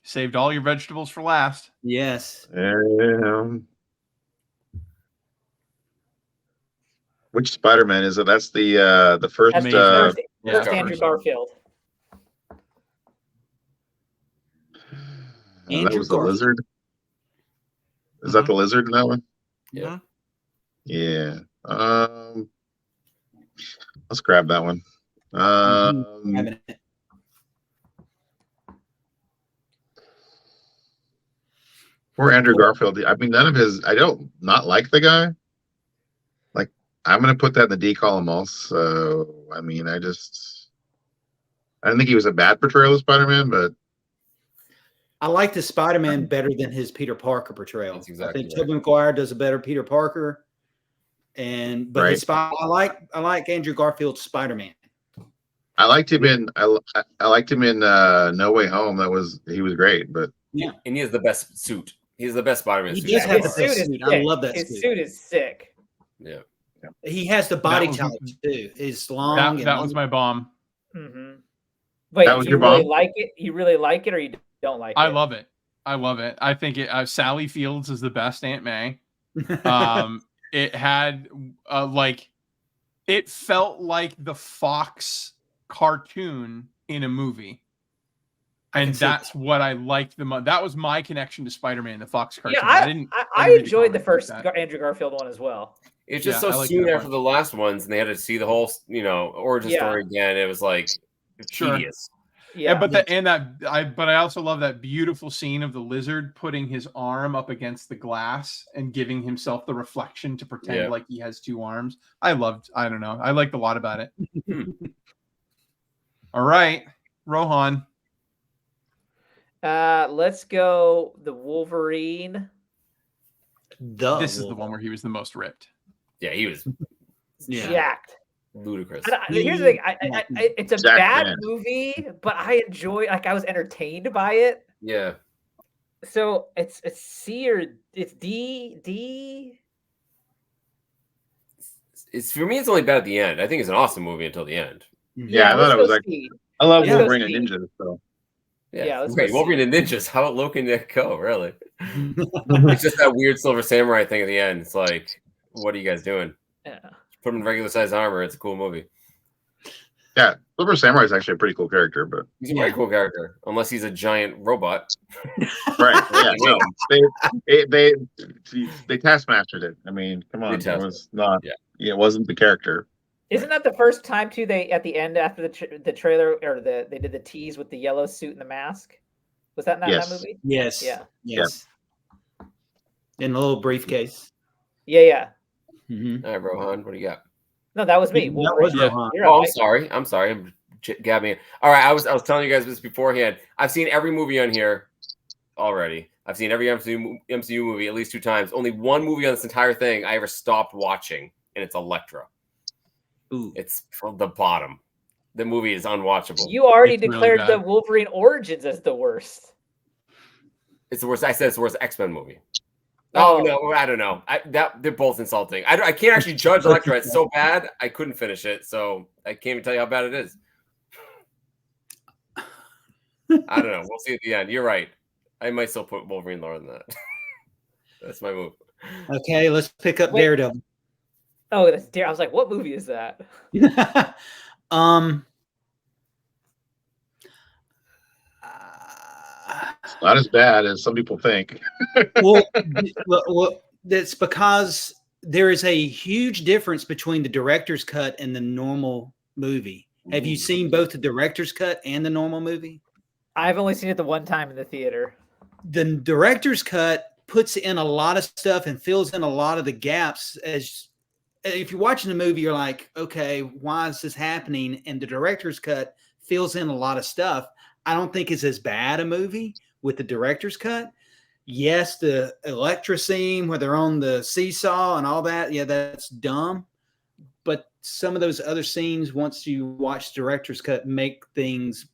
Saved all your vegetables for last. Yes. Which Spider-Man is it? That's the first. That's Amazing. first Andrew Garfield. That Andrew was the Garfield. lizard. Is that the lizard in that one? Yeah. Yeah. Let's grab that one. Having it. Poor Andrew Garfield. I mean, none of his. I don't not like the guy. Like, I'm gonna put that in the D column also. I mean, I don't think he was a bad portrayal of Spider-Man, but I like the Spider-Man better than his Peter Parker portrayal. That's exactly I think right. Tobey Maguire does a better Peter Parker, but his I like Andrew Garfield's Spider-Man. I liked him in. I liked him in No Way Home. He was great, but And he has the best suit. He's the best Spider-Man He suit. does have His the best suit is suit. I sick. love that His suit. suit is sick. Yeah. He has the body was- type too. It's long. That was my bomb. Mm-hmm. Wait, That was do your you really bomb? like it? You really like it, or you don't like it? I love it. I think Sally Fields is the best Aunt May. It had it felt like the Fox cartoon in a movie. And that's what I liked the most. That was my connection to Spider-Man, the Fox cartoon. Yeah, I didn't enjoyed the comic like first that. Andrew Garfield one as well. It's just Yeah, I so like soon that after one. the last ones, and they had to see the whole, origin story again. It was like Sure. tedious. Yeah, but I also love that beautiful scene of the lizard putting his arm up against the glass and giving himself the reflection to pretend like he has two arms. I liked a lot about it. All right, Rohan. let's go the Wolverine. This is the one where he was the most ripped. Yeah, he was Jacked. ludicrous. Here's the thing. It's a Jack bad Man. movie, but I enjoy. I was entertained by it. Yeah. So it's C or it's D. It's for me. It's only bad at the end. I think it's an awesome movie until the end. yeah, I thought it was like C. I love Yeah. Wolverine and Ninjas. So Yeah, let's Wait, go Wolverine and Ninjas. How low can that go? Really? It's just that weird Silver Samurai thing at the end. It's like, what are you guys doing? Yeah. Put him in regular size armor. It's a cool movie. yeah, Silver Samurai is actually a pretty cool character, but He's a very cool character, unless he's a giant robot. right, yeah, no, they taskmastered it. I mean, come on, it was not. Yeah. It wasn't the character. Isn't that the first time too? They at the end after the trailer or they did the tease with the yellow suit and the mask. Was that in that movie? Yes. Yeah. Yes. In a little briefcase. Yeah. Mm-hmm. All right, Rohan, what do you got? No, that was me. That was Yeah. Rohan. You're Oh, right. I'm sorry. I'm gabbing. All right, I was telling you guys this beforehand. I've seen every movie on here already. I've seen every MCU movie at least 2 times. Only one movie on this entire thing I ever stopped watching, and it's Elektra. Ooh. It's from the bottom. The movie is unwatchable. You already It's really declared the bad. Wolverine Origins as the worst. It's the worst. I said it's the worst X-Men movie. Oh no, I don't know. They're both insulting. I can't actually judge Elektra. It's so bad. I couldn't finish it, so I can't even tell you how bad it is. I don't know. We'll see at the end. You're right. I might still put Wolverine lower than that. That's my move. Okay, let's pick up Wait. Daredevil. Oh, that's dear. I was like, what movie is that? It's not as bad as some people think. well, that's because there is a huge difference between the director's cut and the normal movie. Have you seen both the director's cut and the normal movie? I've only seen it the one time in the theater. The director's cut puts in a lot of stuff and fills in a lot of the gaps. As if you're watching the movie, you're like, okay, why is this happening? And the director's cut fills in a lot of stuff. I don't think it's as bad a movie with the director's cut. Yes, the Electra scene where they're on the seesaw and all that, yeah, that's dumb. But some of those other scenes, once you watch director's cut, make things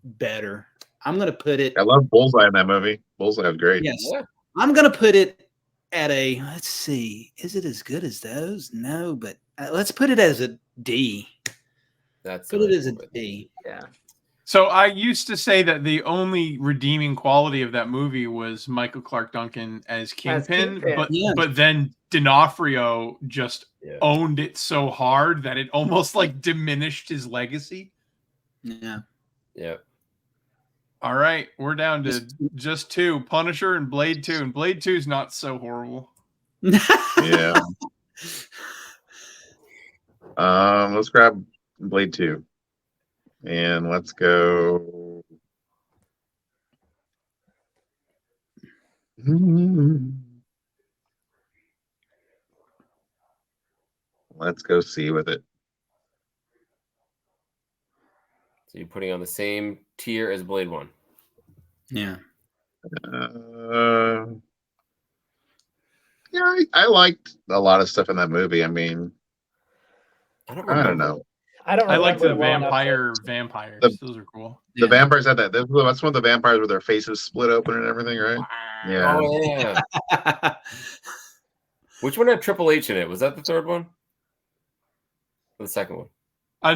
better. I'm going to put it. I love Bullseye in that movie. Bullseye was great. Yes. Yeah. I'm going to put it at a, let's see, is it as good as those? No, but let's put it as a D. That's Put it as a D. Yeah. So I used to say that the only redeeming quality of that movie was Michael Clark Duncan as Kingpin, Kingpin. but then D'Onofrio just owned it so hard that it almost like diminished his legacy. Yeah. Yeah. All right, we're down to just 2, Punisher and Blade 2, and Blade 2 is not so horrible. Yeah. Let's grab Blade 2. And let's go. Let's go see with it. So you're putting on the same tier as Blade 1. Yeah. Yeah, I liked a lot of stuff in that movie. I mean, I don't know. I like the vampires. vampires. Those are cool. The vampires had that. That's one of the vampires where their faces split open and everything, right? Yeah. Oh, yeah. Which one had Triple H in it? Was that the third one? Or the second one?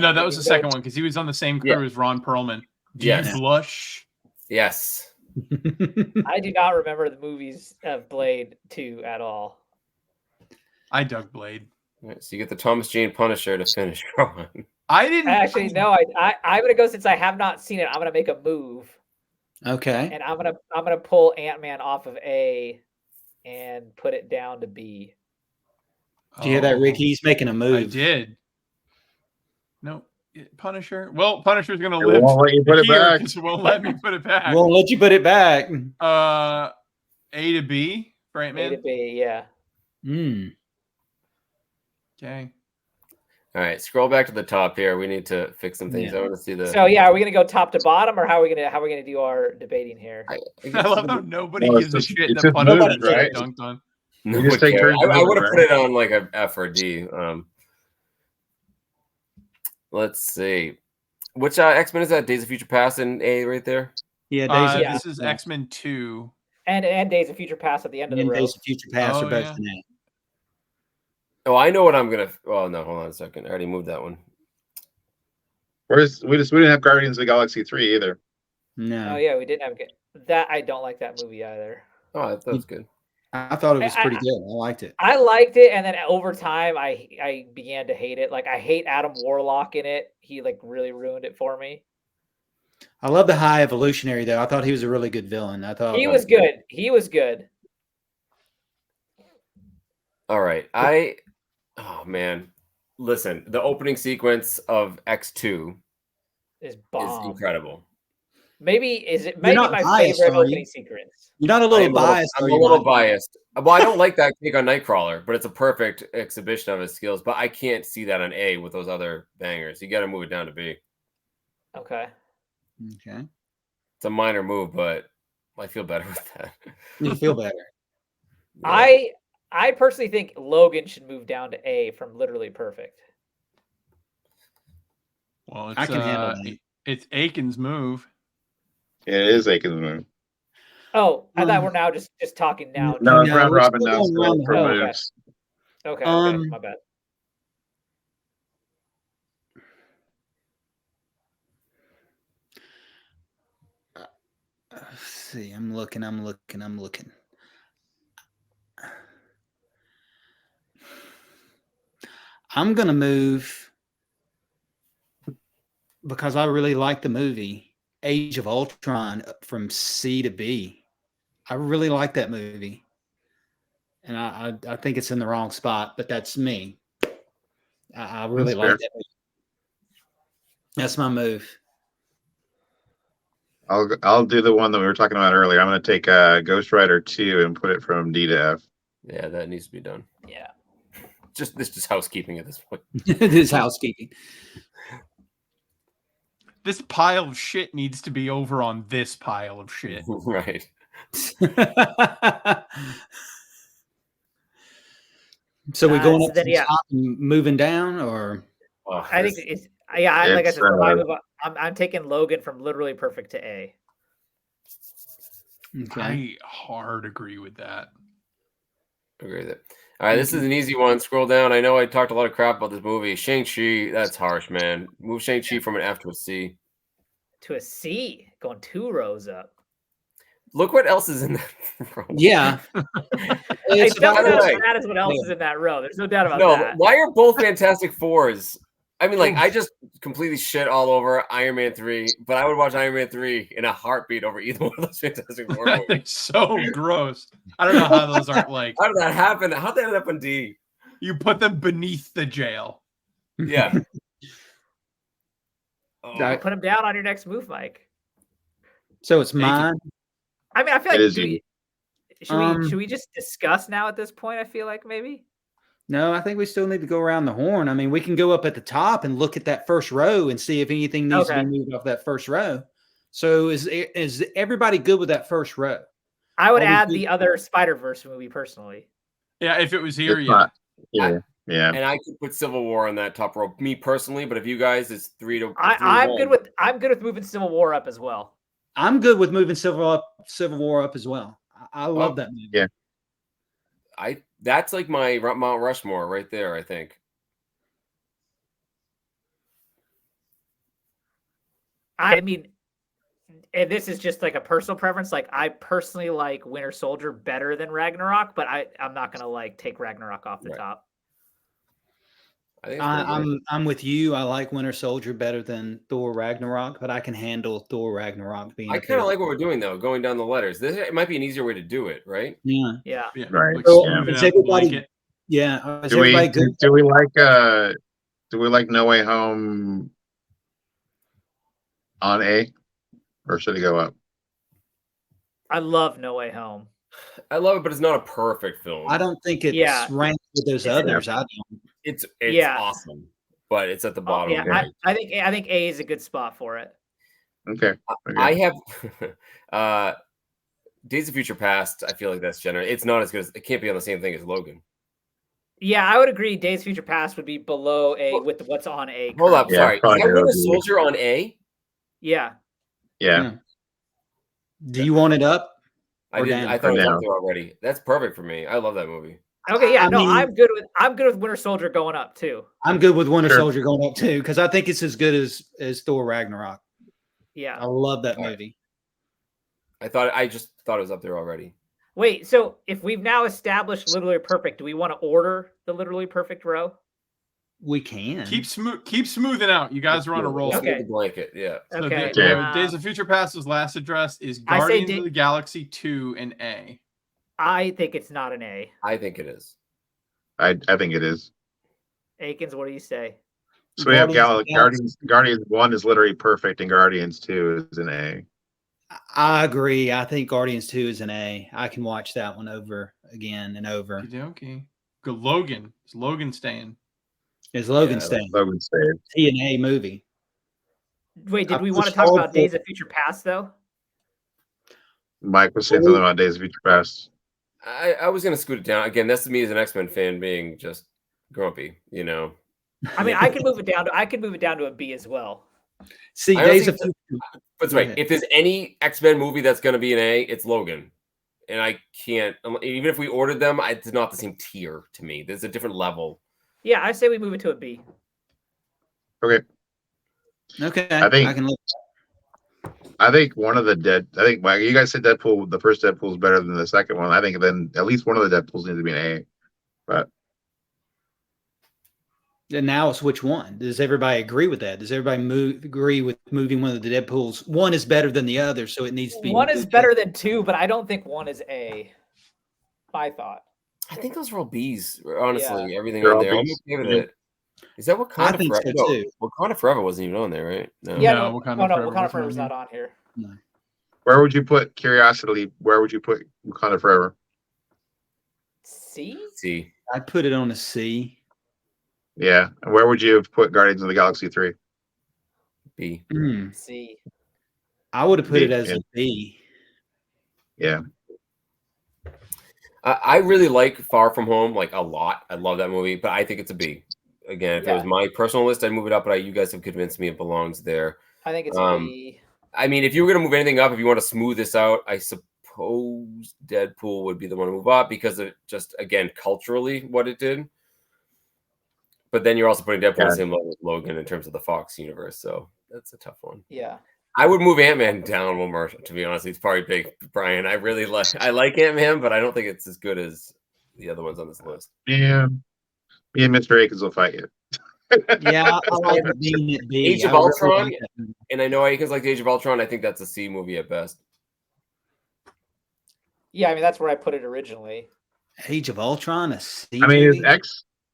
No, that was the second one because he was on the same crew as Ron Perlman. Do you blush? Yes. I do not remember the movies of Blade 2 at all. I dug Blade. All right, so you get the Thomas Jane Punisher to finish on. I didn't Actually, no, I'm gonna go since I have not seen it. I'm gonna make a move. Okay. And I'm gonna pull Ant-Man off of A and put it down to B. Did you hear that, Ricky? He's making a move. I did. No, Punisher. Well, Punisher's gonna It live. won't let you put it back. It won't let me put it back. Won't let you put it back. A to B for Ant-Man. A to B, yeah. Okay. All right, scroll back to the top here. We need to fix some things. I want to see the. So yeah, are we gonna go top to bottom, or how are we gonna do our debating here? I love how nobody Well, gives a shit it's that just Punisher moving, gets right? dunked on. No, You just take turns I moving, would have right? put it on like a F or a D. Let's see. Which X-Men is that? Days of Future Past and A right there? Yeah, This is X-Men 2. And Days of Future Past at the end of the road. Days of Future Past Oh, are both yeah. in that. Oh, I know what I'm gonna. Oh no, hold on a second. I already moved that one. We didn't have Guardians of the Galaxy 3 either. No. Oh yeah, we didn't have that. I don't like that movie either. Oh, that was good. I thought it was pretty good. I liked it. I liked it, and then over time, I began to hate it. Like I hate Adam Warlock in it. He like really ruined it for me. I love the High Evolutionary though. I thought he was a really good villain. I thought He was good. He was good. All right, oh man, listen. The opening sequence of X2 Is is bomb. incredible. Maybe my biased, favorite are you? opening sequence. You're not a little biased. I'm are a you, little Mike? biased. Well, I don't like that take on Nightcrawler, but it's a perfect exhibition of his skills. But I can't see that on A with those other bangers. You got to move it down to B. Okay. Okay. It's a minor move, but I feel better with that. You feel better. Yeah. I personally think Logan should move down to A from Literally Perfect. Well, I can handle that. It's Aiken's move. It is Aiken's move. Oh, I thought we're now just talking now. No, it's No, round we're robin still now. going round For the horn. moves. Okay, my bad. Let's see. I'm looking. I'm gonna move because I really like the movie Age of Ultron from C to B. I really like that movie. and I think it's in the wrong spot, but that's me. I really That's like fair. that movie. That's my move. I'll do the one that we were talking about earlier. I'm going to take Ghost Rider 2 and put it from D to F. Yeah, that needs to be done. Yeah. This is just housekeeping at this point. It is housekeeping. This pile of shit needs to be over on this pile of shit. Right. So we going So up then, to the yeah. top and moving down, or Oh, I think this- it's like I It's, said, for my move, I'm taking Logan from literally perfect to A. okay. I hard agree with that. agree with it. All right, this is an easy one. Scroll down. I know I talked a lot of crap about this movie. Shang-Chi, that's harsh, man. Move Shang-Chi from an F to a C. To a C, going 2 rows up. Look what else is in that row. Yeah. Hey, It's tell me by the way- that is what else is in that row. There's no doubt about No, that. why are both Fantastic Fours? I mean, like, I just completely shit all over Iron Man 3, but I would watch Iron Man 3 in a heartbeat over either one of those Fantastic Four movies. It's so gross. I don't know how those aren't like How did that happen? How did that end up on D? you put them beneath the jail. Yeah. Oh, That- Put him down on your next move, Mike. So it's Thank you. mine. I mean, I feel It like is unique. should we just discuss now at this point? I feel like maybe. No, I think we still need to go around the horn. I mean, we can go up at the top and look at that first row and see if anything needs to Okay. be moved off that first row. So is everybody good with that first row? I would All we add do- the other Spider-Verse movie personally. Yeah, if it was here, It's yeah. not- yeah. Yeah. and I could put Civil War on that top row, me personally. But if you guys, it's 3 to. I'm 3-1. good with moving Civil War up as well. I'm good with moving Civil War up as well. I love that movie. Yeah. That's like my Mount Rushmore right there. I think. I mean, and this is just like a personal preference. Like I personally like Winter Soldier better than Ragnarok, but I'm not gonna like take Ragnarok off the Right. top. I think it's pretty good. I'm with you. I like Winter Soldier better than Thor Ragnarok, but I can handle Thor Ragnarok being. I kind of like what we're doing though, going down the letters. It might be an easier way to do it, right? Yeah. Yeah. Yeah. Right. Like So, smooth it is out the everybody- blanket. Yeah. Is Do we everybody good? do we like No Way Home on A, or should it go up? I love No Way Home. I love it, but it's not a perfect film. I don't think it's Yeah. ranked with those It's- others. I don't. It's Yeah. awesome, but it's at the Oh, bottom. yeah, of the I think A is a good spot for it. Okay. Okay. I have Days of Future Past. I feel like that's general. It's not as good as it can't be on the same thing as Logan. Yeah, I would agree. Days of Future Past would be below A with what's on A. Hold up, Yeah, sorry. Is probably that Winter would be. Soldier on A? Yeah. Yeah. Do you want it up? I Or didn't. down. I thought it was Or up there already. That's perfect for me. I love that movie. Okay. Yeah. I No, mean- I'm good with Winter Soldier going up too. I'm good with Winter Sure. Soldier going up too because I think it's as good as Thor Ragnarok. I Yeah. love that All right. movie. I just thought it was up there already. Wait. So if we've now established literally perfect, do we want to order the literally perfect row? We can. Keep smoothing out. You guys are on a roll. Let's Okay. get the blanket. Yeah. So Okay. Okay. Days of Future Past's last address is I say Guardians Da- of the Galaxy 2 and A. I think it's not an A. I think it is. I think it is. Akins, what do you say? So we have Guardians of the Galaxy. Guardians 1 is literally perfect, and Guardians 2 is an A. I agree. I think Guardians 2 is an A. I can watch that one over again and over. Okay. Good Logan. Is Logan staying? Is Logan Yeah, staying? Logan saved. He an A movie. Wait, did I we push want to talk hard about for- Days of Future Past though? Mike was saying something about Days of Future Past. I was gonna scoot it down again. That's me as an X-Men fan being just grumpy, you know. I mean, I could move it down to a B as well. See, I Days of honestly- Future. But Go right, ahead. if there's any X-Men movie that's gonna be an A, it's Logan. And I can't even if we ordered them, it's not the same tier to me. There's a different level. Yeah, I say we move it to a B. Okay. Okay, I think- can look. I think well, you guys said Deadpool, the first Deadpool is better than the second one. I think then at least one of the Deadpools needs to be an A. But And now it's which one? Does everybody agree with that? Does everybody agree with moving one of the Deadpools? One is better than the other, so it needs to be One is better than two, but I don't think one is A. My thought. I think those are all B's. Honestly, everything They're on all there. I'm Bs. okay with Yeah. it. Is that I Wakanda think Forever? so No, too. Wakanda Forever wasn't even on there, right? No. Yeah, No, no, Wakanda Forever Wakanda wasn't Forever's on not on here. No. Where would you put Curiosity? Where would you put Wakanda Forever? C? C. I'd put it on a C. Yeah. And where would you have put Guardians of the Galaxy 3? B. C. I would have put B, it as yeah. a B. Yeah. I really like Far From Home like a lot. I love that movie, but I think it's a B. Again, if it was my personal list, I'd move it up, but you guys have convinced me it belongs there. I think it's a B. I mean, if you were going to move anything up, if you want to smooth this out, I suppose Deadpool would be the one to move up because of just, again, culturally what it did. But then you're also putting Deadpool on the same level as Logan in terms of the Fox universe. So that's a tough one. Yeah. I would move Ant-Man down one more, to be honest. He's probably big, Brian. I like Ant-Man, but I don't think it's as good as the other ones on this list. Yeah. Me and Mr. Akins will fight you. Yeah, I like it being at B. Age of I really Ultron, like that movie. and I know Akins like Age of Ultron. I think that's a C movie at best. Yeah, I mean that's where I put it originally. Age of Ultron, a C. I mean, movie?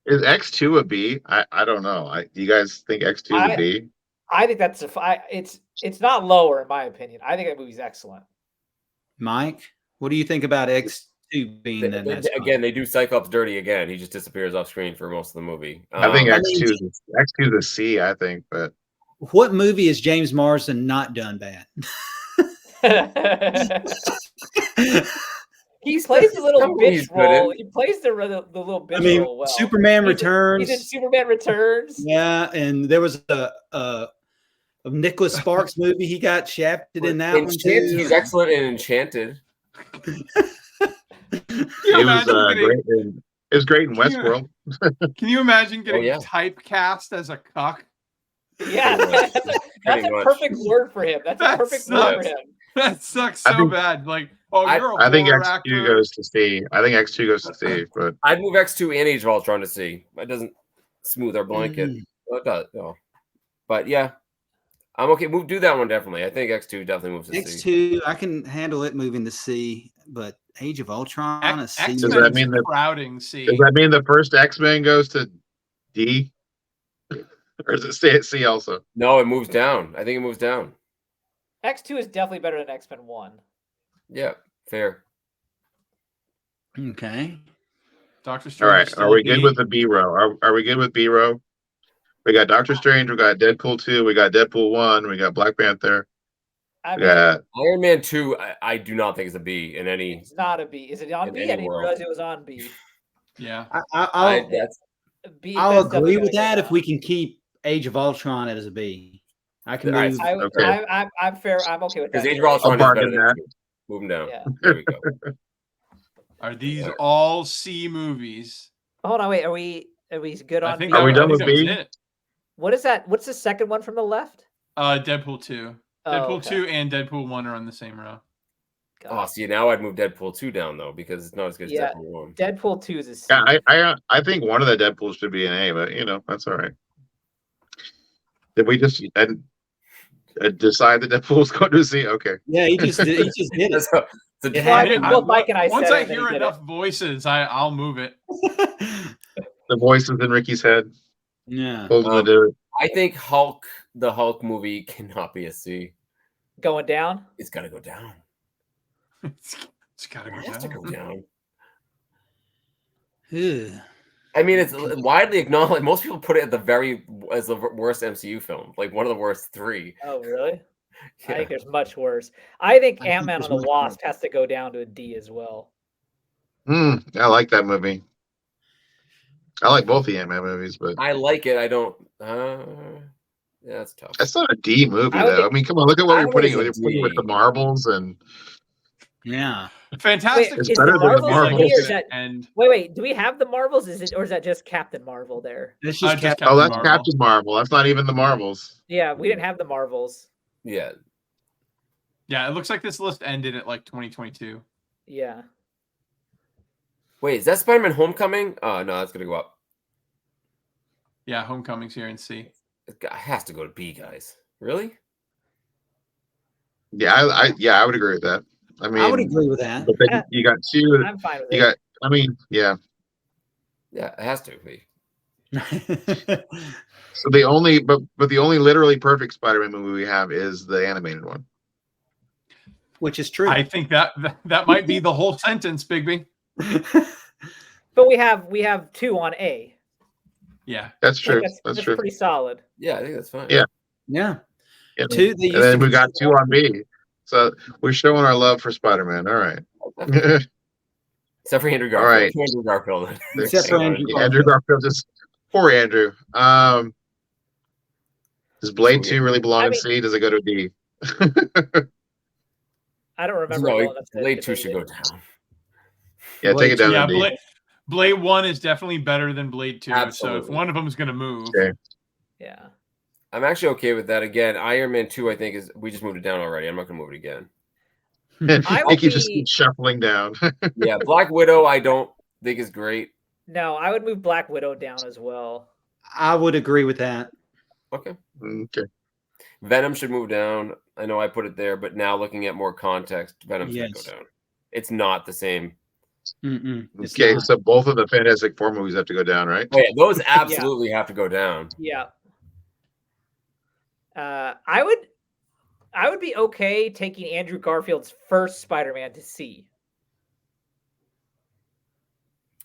is X2 a B? I don't know. Do you guys think X2 is a B? I think that's it's not lower in my opinion. I think that movie's excellent. Mike, what do you think about X2 being that? Again, they do Cyclops dirty again. He just disappears off screen for most of the movie. I think X2 is a C, I think, but what movie has James Marsden not done bad? He plays the little bitch role. He plays the little bitch role well. Superman Returns. He's in Superman Returns. Yeah, and there was a Nicholas Sparks movie. He got shafted in that one too. He's excellent in Enchanted. It was great in Westworld. Can you imagine getting typecast as a cuck? Yeah, that's a perfect word for him. That's a perfect word for him. That sucks so bad. Like, you're a I think horror X2 actor. goes to C. I think X2 goes to C, but I'd move X2 and Age of Ultron to C. It doesn't smooth our blanket. Well, it does, no. But yeah, I'm okay. Do that one definitely. I think X2 definitely moves to C. X2, I can handle it moving to C, but Age of Ultron, a C. Does that mean crowding C? Does that mean the first X-Men goes to D? Or does it stay at C also? No, it moves down. I think it moves down. X2 is definitely better than X-Men 1. Yeah, fair. Okay. Doctor Strange. All right. Are we good with the B row? Are we good with B row? We got Doctor Strange. We got Deadpool 2. We got Deadpool 1. We got Black Panther. Iron Man 2. I do not think it's a B in any. It's not a B. Is it on B? I didn't realize it was on B. Yeah. I'll agree with that if we can keep Age of Ultron as a B. I can move. I'm fair. I'm okay with that. Because Age of Ultron is better than move them down. Yeah. There we go. Are these all C movies? Hold on, wait. Are we good on B? Are we done with B? What is that? What's the second one from the left? Deadpool 2. Deadpool 2 and Deadpool 1 are on the same row. Oh, see, now I'd move Deadpool 2 down though because it's not as good as Deadpool 1. Deadpool 2 is a C. Yeah, I think one of the Deadpools should be an A, but that's all right. Did we just decide that Deadpool's going to C? Okay. Yeah, he just did it. Both Mike and I once said I hear enough voices, I'll move it. The voices in Ricky's head. Yeah. I think the Hulk movie cannot be a C. Going down? It's got to go down. It's got to go down. I mean, it's widely acknowledged. Most people put it as the worst MCU film, like one of the worst 3. Oh, really? Yeah. I think there's much worse. I think Ant-Man and the Wasp has to go down to a D as well. I like that movie. I like both the Ant-Man movies, but I like it. I don't. Yeah, that's tough. That's not a D movie, though. I mean, come on, look at what you're putting. You're putting with the Marvels and. Yeah. Fantastic. It's better than the Marvels. Wait. Do we have the Marvels? Or is that just Captain Marvel there? It's just Captain Marvel. Marvel. Captain Marvel. That's not even the Marvels. Yeah, we didn't have the Marvels. Yeah. Yeah, it looks like this list ended at like 2022. Yeah. Wait, is that Spider-Man Homecoming? Oh, no, that's going to go up. Yeah, Homecoming's here in C. It has to go to B, guys. Really? Yeah, I would agree with that. I mean, I would agree with that. But then you got two. I'm fine with you it. got I mean, yeah. Yeah, it has to be. So the only, but the only literally perfect Spider-Man movie we have is the animated one. Which is true. I think that might be the whole sentence, Bigby. But we have 2 on A. Yeah, That's I think true. That's true. pretty solid. Yeah, I think that's fine. Yeah. Yeah. Yeah. Two. They And used then to we got 2 on B. So we're showing our love for Spider-Man. All right. Except for Andrew All Garfield. right. Andrew Garfield. Except for Andrew Andrew Garfield. Just poor Andrew. Does Blade 2 really belong in C? Does it go to D? I don't remember. No, well enough to Blade 2 debate should it. go down. Yeah, take it down yeah. to D. Blade 1 is definitely better than Blade 2. So Absolutely. if one of them is going to move, Okay. Yeah. I'm actually okay with that. Again, Iron Man 2, I think, is we just moved it down already. I'm not going to move it again. I It would just be- keeps shuffling down. Yeah, Black Widow, I don't think is great. No, I would move Black Widow down as well. I would agree with that. Okay. Okay. Venom should move down. I know I put it there, but now looking at more context, Venom should go Yes. down. It's not the same. It's Okay, not. so both of the Fantastic Four movies have to go down, right? Oh, yeah, those absolutely have to go down. Yeah. I would be okay taking Andrew Garfield's first Spider-Man to C.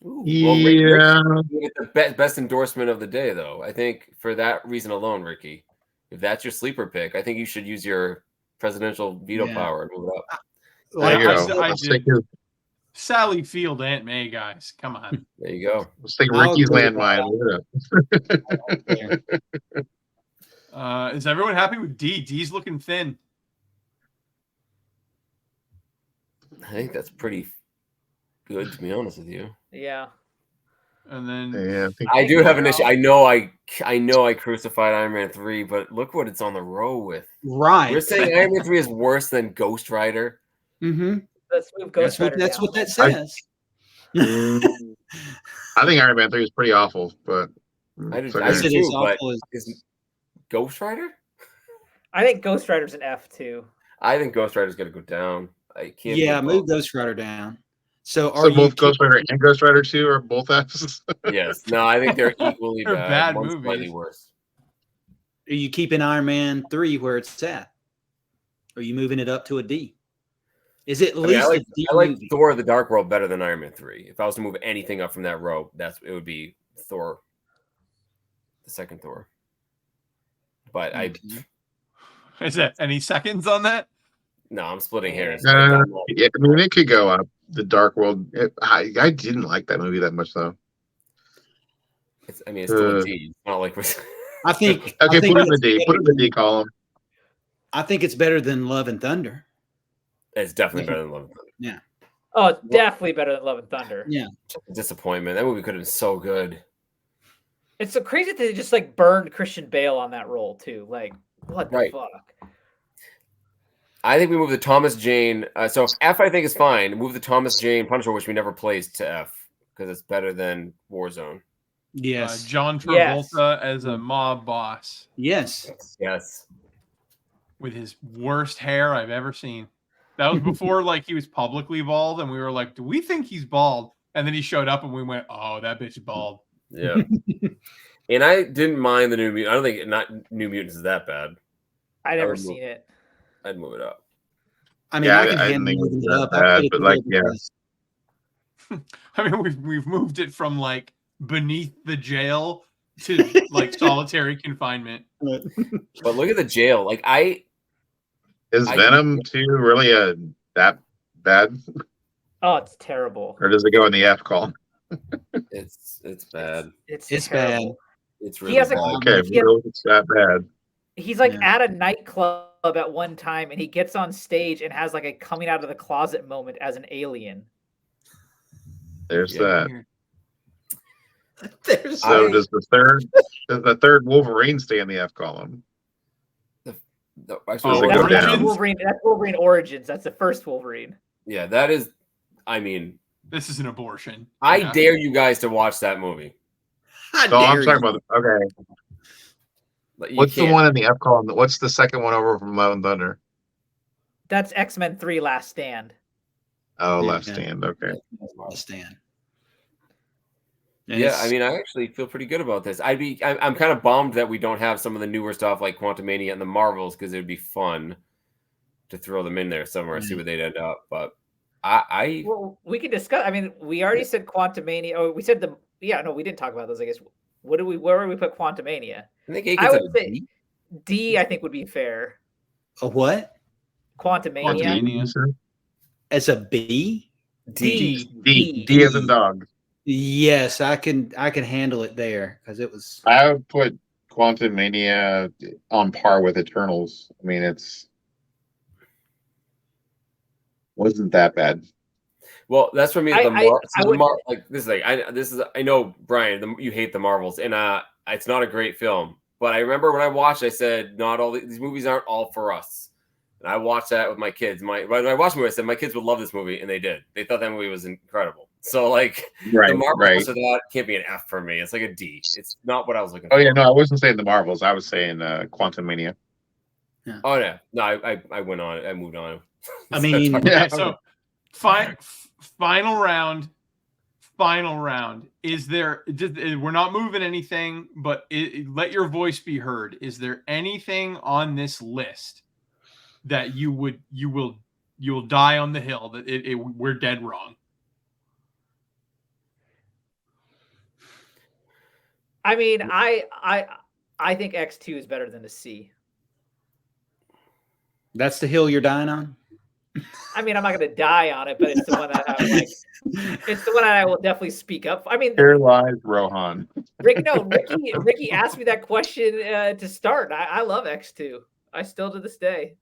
Ooh, Yeah. you get the best endorsement of the day, though. I think for that reason alone, Ricky, if that's your sleeper pick, I think you should use your presidential veto power and move it up. There you I go. did. Let's take his- Sally Field, Aunt May, guys, come on. There you go. let's take I'll Ricky's agree with landmine. Move it up. Is everyone happy with D? D's looking thin. I think that's pretty good, to be honest with you. Yeah. And then Yeah, I think I do have an issue. I know I crucified Iron Man 3, but look what it's on the row with. Right. We're saying Iron Man 3 is worse than Ghost Rider. Mm-hmm. Let's move Ghost Rider That's down. what that says. I think Iron Man 3 is pretty awful, but I did, so I good. did It is too, but awful as- is Ghost Rider? I think Ghost Rider's an F too. I think Ghost Rider's going to go down. I can't. Yeah, move both. Ghost Rider down. So are So you both Ghost Rider and Ghost Rider 2 are both F's? Yes. No, I think they're equally They're bad. bad One's movies. slightly worse. Are you keeping Iron Man 3 where it's at? Or are you moving it up to a D? Is it at I mean, least I like, a D I like movie? Thor: The Dark World better than Iron Man 3. If I was to move anything up from that row, it would be Thor, the second Thor. But Okay. is that any seconds on that? I'm splitting hairs. Yeah, I mean, it could go up. The Dark World. I didn't like that movie that much, though. It's still a D. It's not like we're. I think. Okay, I think put it in the it's D. better Put it in the than- D column. I think it's better than Love and Thunder. It's definitely better than Love and Thunder. Oh, it's definitely better than Love and Thunder. Yeah. Disappointment. That movie could have been so good. It's so crazy that they just like burned Christian Bale on that role too. Like, what the Right. fuck? I think we move the Thomas Jane. So F, I think is fine. Move the Thomas Jane Punisher, which we never placed, to F because it's better than Warzone. Yes. John Yes. Travolta as a mob boss Yes. Yes. with his worst hair I've ever seen. That was before like he was publicly bald, and we were like, "Do we think he's bald?" And then he showed up, and we went, "Oh, that bitch is bald." Yeah. And I didn't mind the New Mutant. I don't think New Mutants is that bad. I never would move- seen it. I'd move it up. I mean, Yeah, I can I didn't handle think it was moving that it up. I bad, put it but, to like, the yeah. best. I mean, we've moved it from like beneath the jail to like solitary confinement. But look at the jail. Like Is I- Venom 2 really that bad? Oh, it's terrible. Or does it go in the F column? it's bad. It's terrible. It's He really has a- bad. Okay, Yeah. well, it's that bad. He's like Yeah. at a nightclub at one time, and he gets on stage and has like a coming out of the closet moment as an alien. There's Yeah. that. There's So I- does the third Wolverine stay in the F column? No, Does actually, it go That's down? Wolverine. That's Wolverine Origins. That's the first Wolverine. yeah, that is. I mean, This is an abortion. I Yeah. dare you guys to watch that movie. How So I'm dare talking you. about. Okay, Like, you what's the can't- one in the F column? What's the second one over from Love and Thunder? That's X-Men 3: Last Stand. Oh, Yeah. Last Stand. Okay. Stand. And Yeah, I mean, I actually feel pretty good about this. I'm kind of bummed that we don't have some of the newer stuff like Quantumania and the Marvels, because it'd be fun to throw them in there somewhere, see where they'd end up. But Well, we can discuss. I mean, we already said Quantumania. Oh, we said no, we didn't talk about those. I guess. Where would we put Quantumania? I think I would say D. D. I think would be fair. a what? Quantumania. Quantumania. As a B? D as in dog. Yes, I can handle it there because it was. I would put Quantum Mania on par with Eternals. I mean, wasn't that bad. Well, that's for me. I know, Brian, you hate the Marvels, and it's not a great film. But I remember when I watched, I said, not all these movies aren't all for us. And I watched that with my kids. When I watched the movie, I said my kids would love this movie, and they did. They thought that movie was incredible. So, like, the Marvels of that can't be an F for me. It's like a D. It's not what I was looking for. Oh yeah, no, I wasn't saying the Marvels. I was saying Quantum Mania. Yeah. Oh yeah, no, I went on. I moved on. I mean, Okay, so final round. Is there? We're not moving anything, but let your voice be heard. Is there anything on this list that you will die on the hill that we're dead wrong? I mean, I think X2 is better than a C. that's the hill you're dying on. I mean, I'm not going to die on it, but it's the one that it's the one that I will definitely speak up. I mean, Here lies Rohan. Ricky asked me that question to start. I love X2. I still to this day.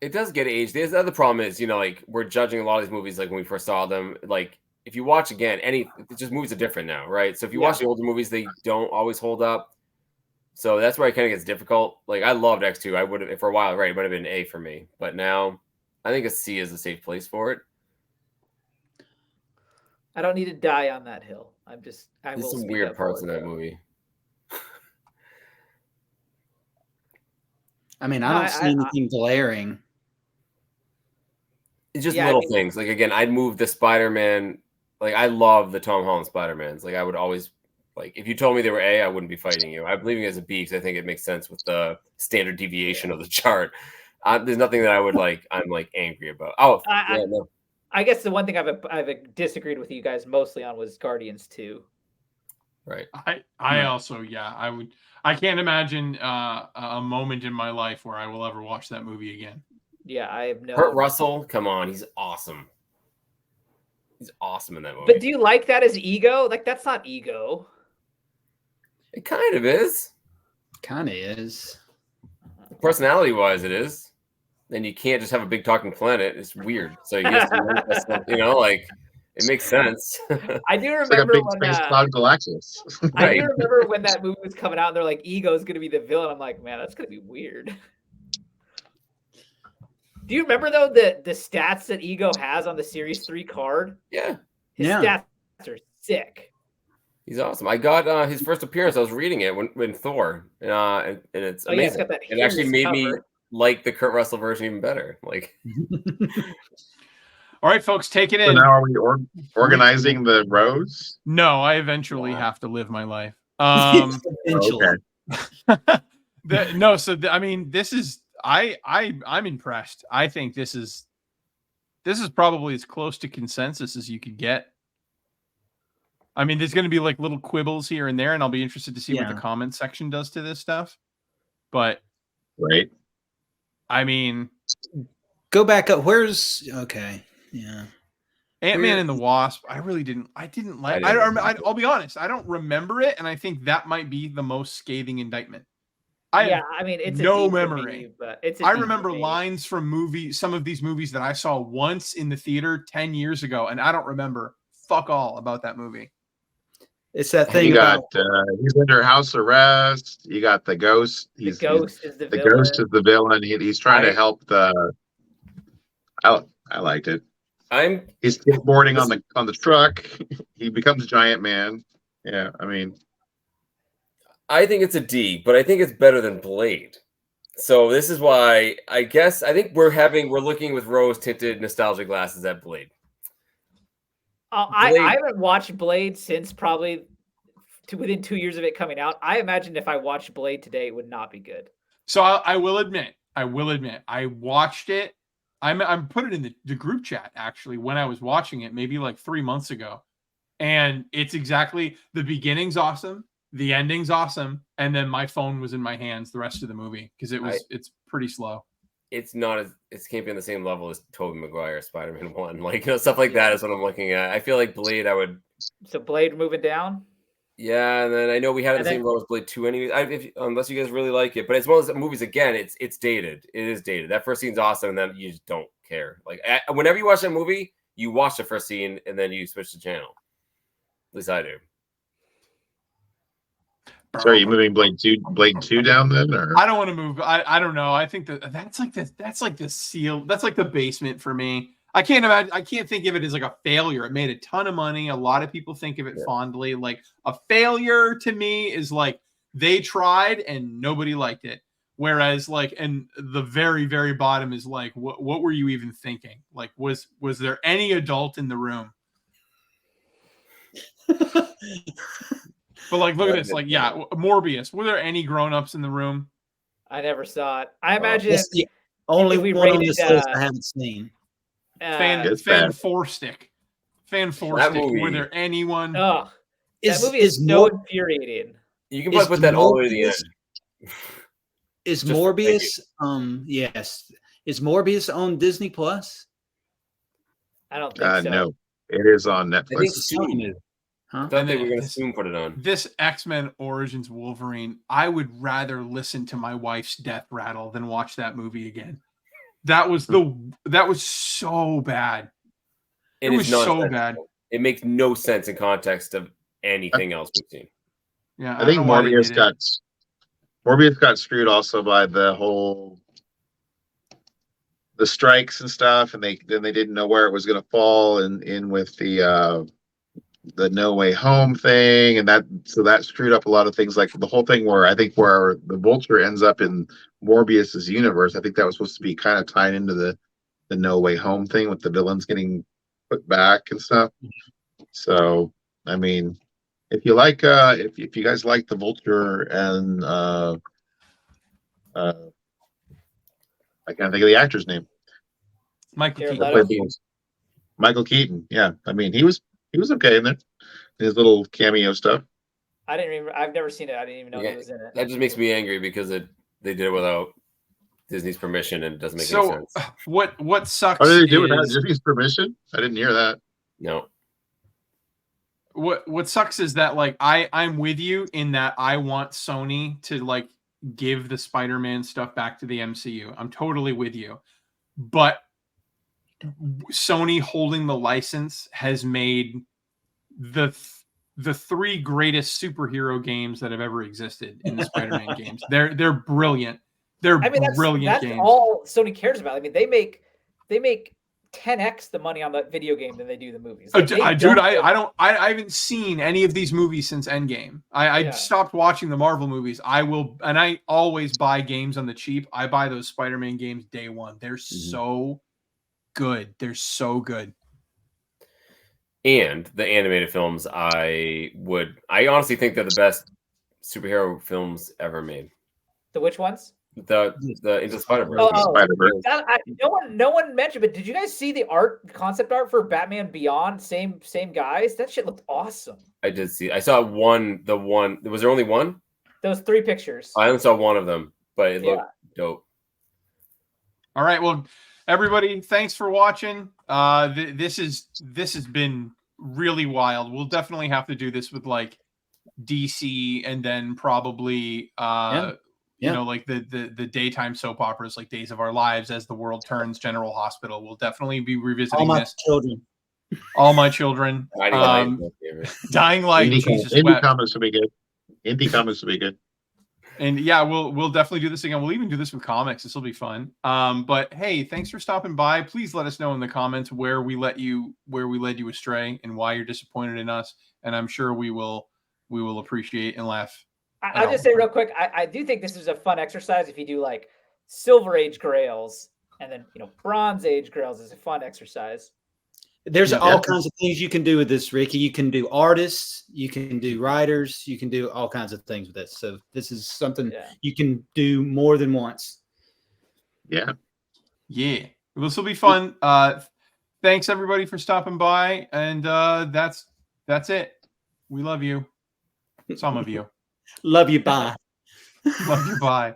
It does get aged. The other problem is, like, we're judging a lot of these movies like when we first saw them. Like, if you watch again, movies are different now, right? So if you watch the older movies, they don't always hold up. So that's where it kind of gets difficult. Like, I loved X2. I would have, for a while, right? It might have been an A for me, but now I think a C is a safe place for it. I don't need to die on that hill. There's some weird parts in that movie. I mean, I don't see anything glaring. It's just little things. Like, again, I'd move the Spider-Man. Like, I love the Tom Holland Spider-Mans. Like, I would always, like, if you told me they were A, I wouldn't be fighting you. I'm leaving it as a B because I think it makes sense with the standard deviation of the chart. There's nothing that I'm angry about. Oh, no. I guess the one thing I've disagreed with you guys mostly on was Guardians 2. Right. I also, I can't imagine a moment in my life where I will ever watch that movie again. Yeah, I have no. Kurt Russell, come on, he's awesome. He's awesome in that movie. But do you like that as ego? Like, that's not ego. It kind of is. Kind of is. Personality-wise, it is. And you can't just have a big talking planet. It's weird. So you have to, like, it makes sense. I do remember it's like a big space cloud Galactus. I do remember when that movie was coming out, and they're like, "Ego is going to be the villain." I'm like, man, that's going to be weird. Do you remember though the stats that Ego has on the Series 3 card? Yeah, his stats are sick. He's awesome. I got his first appearance. I was reading it when Thor, and it's amazing. It actually made me like the Kurt Russell version even better. Like, all right, folks, take it in. So now are we organizing the rows? No, I eventually have to live my life. Eventually. Okay. I mean, this is I'm impressed. I think this is probably as close to consensus as you could get. I mean, there's going to be like little quibbles here and there, and I'll be interested to see what the comment section does to this stuff. But right. I mean, go back up. Okay. Yeah. Ant-Man and the Wasp. I didn't like. I'll be honest. I don't remember it, and I think that might be the most scathing indictment. I mean, it's no memory. Me, but I remember lines from some of these movies that I saw once in the theater 10 years ago, and I don't remember fuck all about that movie. It's that thing. You got he's under house arrest. You got the ghost. The ghost is the villain. The ghost is the villain. He's trying to help the. I liked it. He's skateboarding on the truck. He becomes Giant Man. Yeah, I mean, I think it's a D, but I think it's better than Blade. So this is why I think we're looking with rose tinted nostalgia glasses at Blade. I haven't watched Blade since probably within 2 years of it coming out. I imagine if I watched Blade today, it would not be good. So I will admit, I watched it. I'm put it in the group chat actually when I was watching it, maybe like 3 months ago. And it's exactly the beginning's awesome, the ending's awesome, and then my phone was in my hands the rest of the movie because it's pretty slow. It's not as it can't be on the same level as Tobey Maguire Spider-Man 1. Like stuff like that is what I'm looking at. I feel like Blade I would So Blade moving down? Yeah, and then I know we had the same role as Blade 2 anyway. Unless you guys really like it. But it's one of those movies again, it's dated. It is dated. That first scene's awesome, and then you just don't care. Like whenever you watch that movie, you watch the first scene and then you switch the channel. At least I do. So are you moving Blade 2 down then, or I don't want to move. I don't know. I think that's like the seal. That's like the basement for me. I can't imagine. I can't think of it as like a failure. It made a ton of money. A lot of people think of it fondly. Like a failure to me is like they tried and nobody liked it. Whereas like, and the very, very bottom is like, what were you even thinking? Like, was there any adult in the room? But like, look at this. Like, yeah, Morbius. Were there any grown-ups in the room? I never saw it. I imagine That's the only we one on rated, this list I haven't seen. Fan four stick. Were there anyone? Oh, that movie is so infuriating. You can probably put that all the way to the end. Is Morbius? Yes. Is Morbius on Disney Plus? I don't think so. No, it is on Netflix. I think soon. Huh? I thought they were going to soon put it on. This X-Men Origins Wolverine, I would rather listen to my wife's death rattle than watch that movie again. That was so bad. It was so bad. It makes no sense in context of anything else we've seen. Yeah, I think Morbius got screwed also by the strikes and stuff, and they didn't know where it was going to fall in with the No Way Home thing, and that screwed up a lot of things. Like the whole thing where the Vulture ends up in Morbius's universe. I think that was supposed to be kind of tied into the No Way Home thing with the villains getting put back and stuff. So I mean, if you like, if you guys like the Vulture and I can't think of the actor's name. Michael Keaton. Michael Keaton. Yeah, I mean he was okay in there. His little cameo stuff. I've never seen it. I didn't even know he was in it. That just makes me angry because they did it without Disney's permission and it doesn't make any sense. What sucks? What did they do without Disney's permission? I didn't hear that. No. What sucks is that like I'm with you in that I want Sony to like give the Spider-Man stuff back to the MCU. I'm totally with you. But Sony holding the license has made the three greatest superhero games that have ever existed in the Spider-Man games. They're brilliant. They're brilliant that's games. All Sony cares about. I mean, they make 10x the money on the video game than they do the movies. Like, I haven't seen any of these movies since Endgame. I stopped watching the Marvel movies. I always buy games on the cheap. I buy those Spider-Man games day one. They're so good. They're so good. And the animated films, I honestly think they're the best superhero films ever made. The which ones? The Into Spider-Verse. No one mentioned, but did you guys see the concept art for Batman Beyond? Same guys. That shit looked awesome. I did see. I saw one. Was there only one? Those 3 pictures. I only saw one of them, but it looked dope. All right, well, everybody, thanks for watching. This has been really wild. We'll definitely have to do this with like DC and then probably you know, like the daytime soap operas like Days of Our Lives, As the World Turns, General Hospital. We'll definitely be revisiting All My Children. Dying Light. Indie comments will be good. And yeah, we'll definitely do this again. We'll even do this with comics. This will be fun. But hey, thanks for stopping by. Please let us know in the comments where we led you astray and why you're disappointed in us. And I'm sure we will appreciate and laugh. I'll just say real quick, I do think this is a fun exercise if you do like Silver Age Grails and then Bronze Age Grails is a fun exercise. There's Yeah. all kinds of things you can do with this, Ricky. You can do artists, you can do writers, you can do all kinds of things with this. So this is something you can do more than once. Yeah. Yeah. This will be fun. Thanks everybody for stopping by. And that's it. We love you. Some of you. Love you. Bye. Love you. Bye.